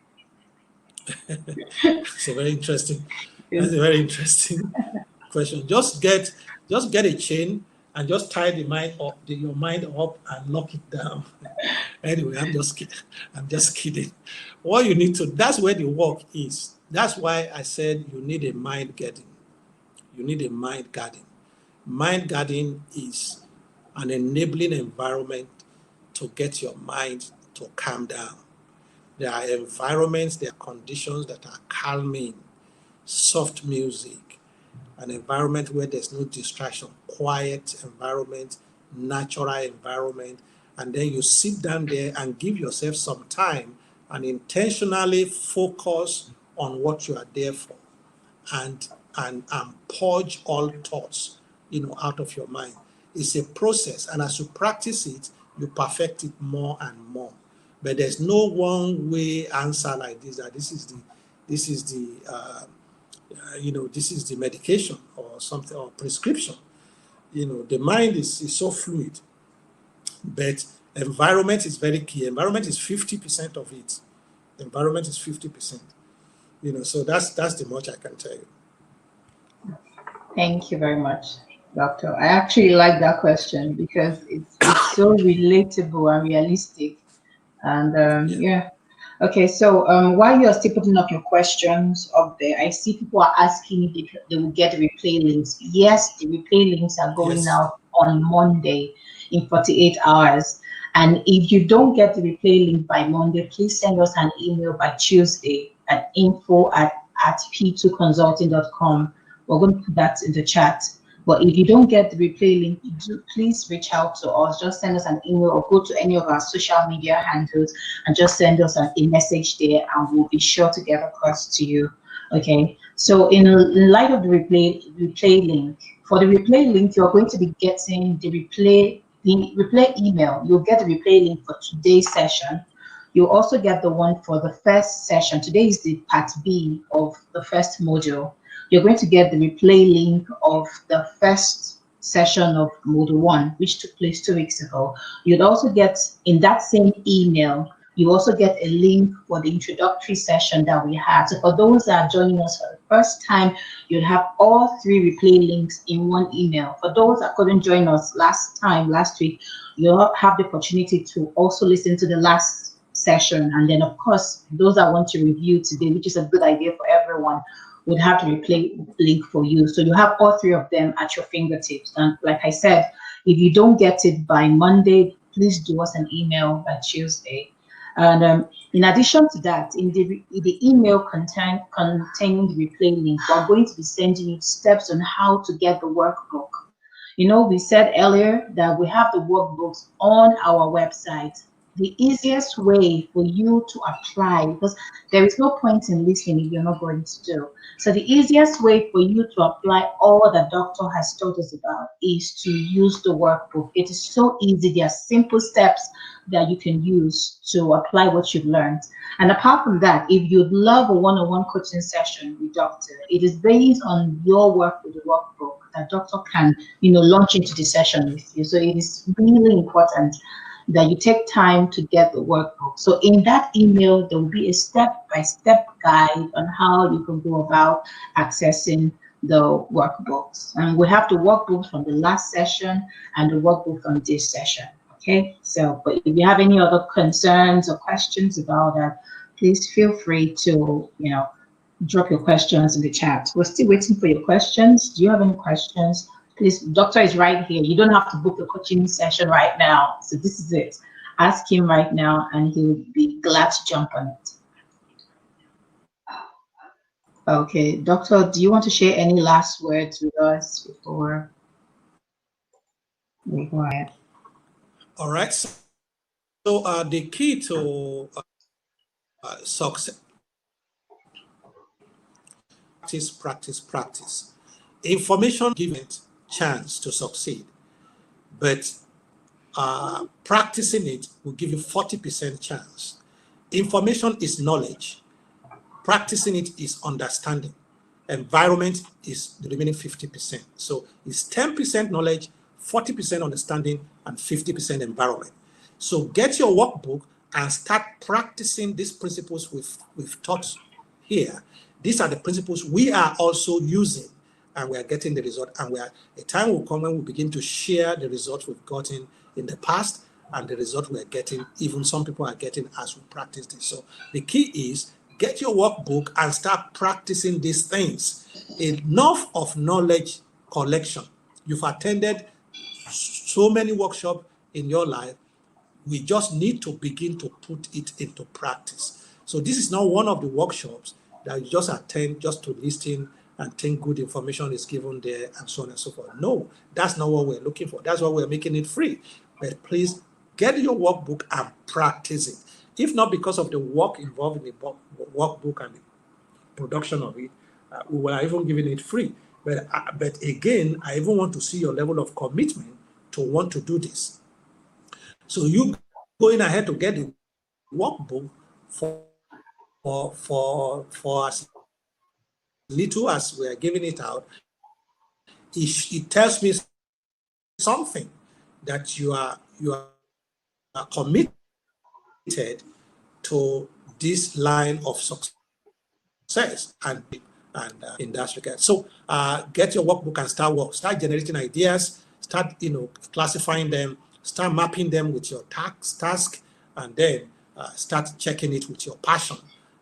B: It's a very interesting, that's a very interesting question. Just get a chain and just tie your mind up and lock it down. Anyway, I'm just kidding. What you need to, that's where the work is. That's why I said you need a mind garden. You need a mind garden. Mind garden is an enabling environment to get your mind to calm down. There are environments, there are conditions that are calming, soft music, an environment where there's no distraction, quiet environment, natural environment, and then you sit down there and give yourself some time and intentionally focus on what you are there for, and purge all thoughts, out of your mind. It's a process, and as you practice it, you perfect it more and more. But there's no one way answer like this. That this is the medication or something, or prescription. The mind is so fluid, but environment is very key. Environment is 50% of it. Environment is 50%. So that's the much I can tell you.
A: Thank you very much, Doctor. I actually like that question because it's so relatable and realistic. And yeah. Okay, so while you're still putting up your questions up there, I see people are asking if they will get the replay links. Yes, the replay links are going out on Monday in 48 hours. And if you don't get the replay link by Monday, please send us an email by Tuesday at info@p2consulting.com. We're going to put that in the chat. But if you don't get the replay link, please reach out to us. Just send us an email or go to any of our social media handles and just send us a message there, and we'll be sure to get across to you. Okay. So in light of the replay link, for the replay link, you're going to be getting the replay email. You'll get the replay link for today's session. You'll also get the one for the first session. Today is the part B of the first module. You're going to get the replay link of the first session of Module 1, which took place 2 weeks ago. You'd also get, in that same email, you also get a link for the introductory session that we had. So for those that are joining us for the first time, you'll have all 3 replay links in one email. For those that couldn't join us last week, you'll have the opportunity to also listen to the last session. And then, of course, those that want to review today, which is a good idea for everyone, would have the replay link for you. So you have all 3 of them at your fingertips. And like I said, if you don't get it by Monday, please do us an email by Tuesday. And in addition to that, in the email containing the replay link, we're going to be sending you steps on how to get the workbook. We said earlier that we have the workbooks on our website. The easiest way for you to apply, because there is no point in listening if you're not going to do. So the easiest way for you to apply all that Doctor has told us about is to use the workbook. It is so easy. There are simple steps that you can use to apply what you've learned. And apart from that, if you'd love a one-on-one coaching session with Doctor, it is based on your work with the workbook that Doctor can, launch into the session with you. So it is really important that you take time to get the workbook. So in that email, there will be a step-by-step guide on how you can go about accessing the workbooks. And we have the workbooks from the last session and the workbook from this session. Okay, so but if you have any other concerns or questions about that, please feel free to, drop your questions in the chat. We're still waiting for your questions. Do you have any questions? Please, Doctor is right here. You don't have to book a coaching session right now. So this is it. Ask him right now, and he would be glad to jump on it. Okay, Doctor, do you want to share any last words with us before we go ahead?
B: All right. So the key to success: practice. Information gives chance to succeed, but practicing it will give you 40% chance. Information is knowledge. Practicing it is understanding. Environment is the remaining 50%. So it's 10% knowledge, 40% understanding, and 50% environment. So get your workbook and start practicing these principles we've taught here. These are the principles we are also using, and we are getting the result. And a time will come when we begin to share the results we've gotten in the past and the result we are getting, even some people are getting as we practice this. So the key is get your workbook and start practicing these things. Enough of knowledge collection. You've attended so many workshops in your life. We just need to begin to put it into practice. So this is not one of the workshops that you just attend just to listen and think good information is given there and so on and so forth. No, that's not what we're looking for. That's why we're making it free. But please get your workbook and practice it. If not because of the work involved in the workbook and the production of it, we were even giving it free. But again, I even want to see your level of commitment to want to do this. So you going ahead to get the workbook for as little as we are giving it out, it tells me something that you are committed to this line of success and in that regard. So get your workbook and start generating ideas, start classifying them, start mapping them with your task, and then start checking it with your passion.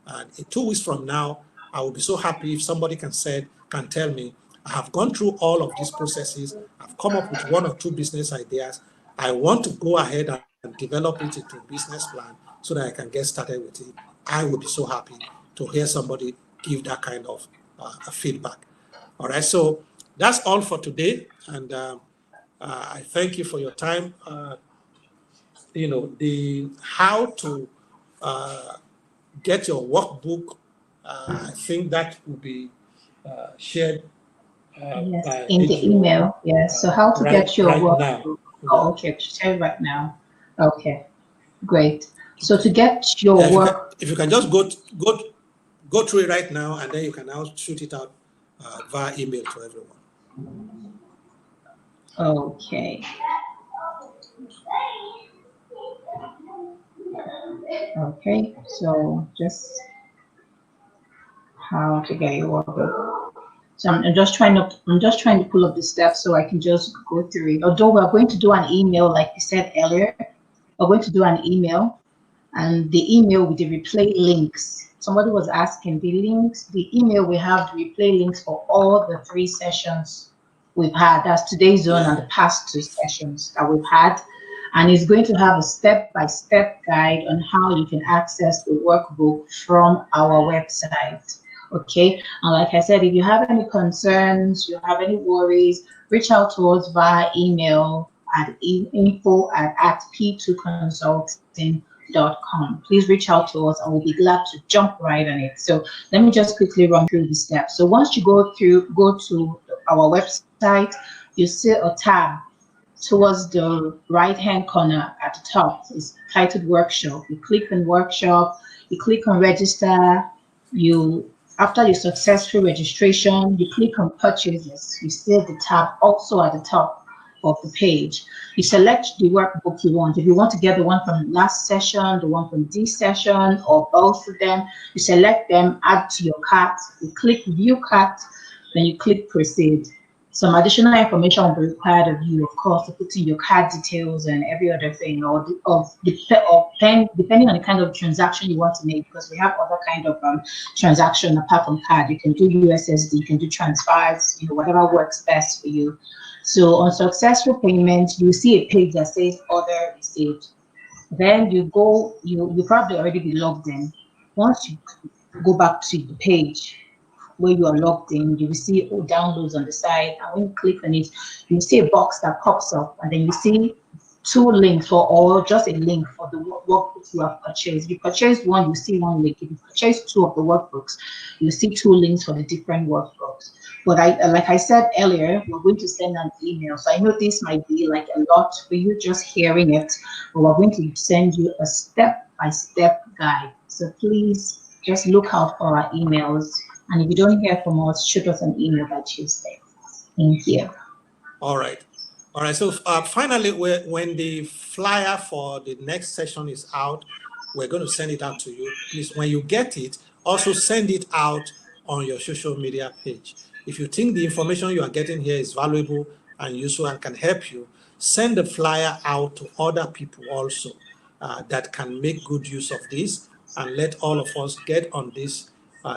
B: And in 2 weeks from now, I will be so happy if somebody can tell me, I have gone through all of these processes, I've come up with 1 or 2 business ideas, I want to go ahead and develop it into a business plan so that I can get started with it. I would be so happy to hear somebody give that kind of feedback. All right, so that's all for today, and I thank you for your time. The how to get your workbook, I think that will be shared
A: Yes,
B: by
A: in the
B: Ejiro,
A: email. Yes. So how to get your
B: right
A: workbook?
B: now.
A: Oh, okay. Share right now. Okay, great. So to get your
B: Yeah,
A: work,
B: if you can just go through it right now, and then you can now shoot it out via email to everyone.
A: okay. Okay, so just how to get your workbook. So I'm just trying to pull up the steps so I can just go through it. Although we're going to do an email, like we said earlier, we're going to do an email, and the email with the replay links. Somebody was asking the email will have the replay links for all the 3 sessions we've had. That's today's zone and the past 2 sessions that we've had. And it's going to have a step-by-step guide on how you can access the workbook from our website. Okay, and like I said, if you have any concerns, you have any worries, reach out to us via email at info@p2consulting.com. Please reach out to us and we'll be glad to jump right on it. So let me just quickly run through the steps. So once you go to our website, you see a tab towards the right-hand corner at the top. It's titled Workshop. You click on Workshop, you click on Register, after your successful registration, you click on Purchases. You see the tab also at the top of the page. You select the workbook you want. If you want to get the one from last session, the one from this session, or both of them, you select them, add to your cart, you click View Cart, then you click Proceed. Some additional information will be required of you, of course, to put in your card details and every other thing, depending on the kind of transaction you want to make, because we have other kind of transaction apart from card. You can do USSD, you can do transfers, whatever works best for you. So on successful payment, you see a page that says Order Received. Then you probably already be logged in. Once you go back to the page where you are logged in, you will see downloads on the side. And when you click on it, you see a box that pops up, and then you see two links or just a link for the workbooks you have purchased. If you purchase one, you see one link. If you purchase two of the workbooks, you see two links for the different workbooks. But like I said earlier, we're going to send an email. So I know this might be like a lot for you just hearing it, but we're going to send you a step-by-step guide. So please just look out for our emails. And if you don't hear from us, shoot us an email by Tuesday. Thank you.
B: All right. All right. So finally, when the flyer for the next session is out, we're going to send it out to you. Please, when you get it, also send it out on your social media page. If you think the information you are getting here is valuable and useful and can help you, send the flyer out to other people also that can make good use of this, and let all of us get on this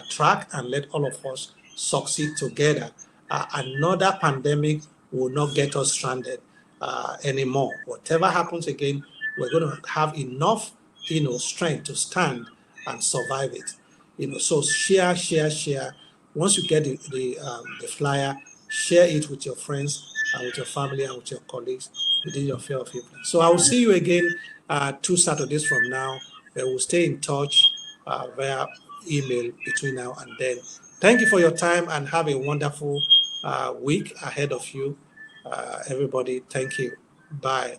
B: track, and let all of us succeed together. Another pandemic will not get us stranded anymore. Whatever happens again, we're going to have enough, strength to stand and survive it. So share. Once you get the flyer, share it with your friends and with your family and with your colleagues within your sphere of influence. So I will see you again 2 Saturdays from now. We'll stay in touch via email between now and then. Thank you for your time, and have a wonderful week ahead of you. Everybody, thank you. Bye.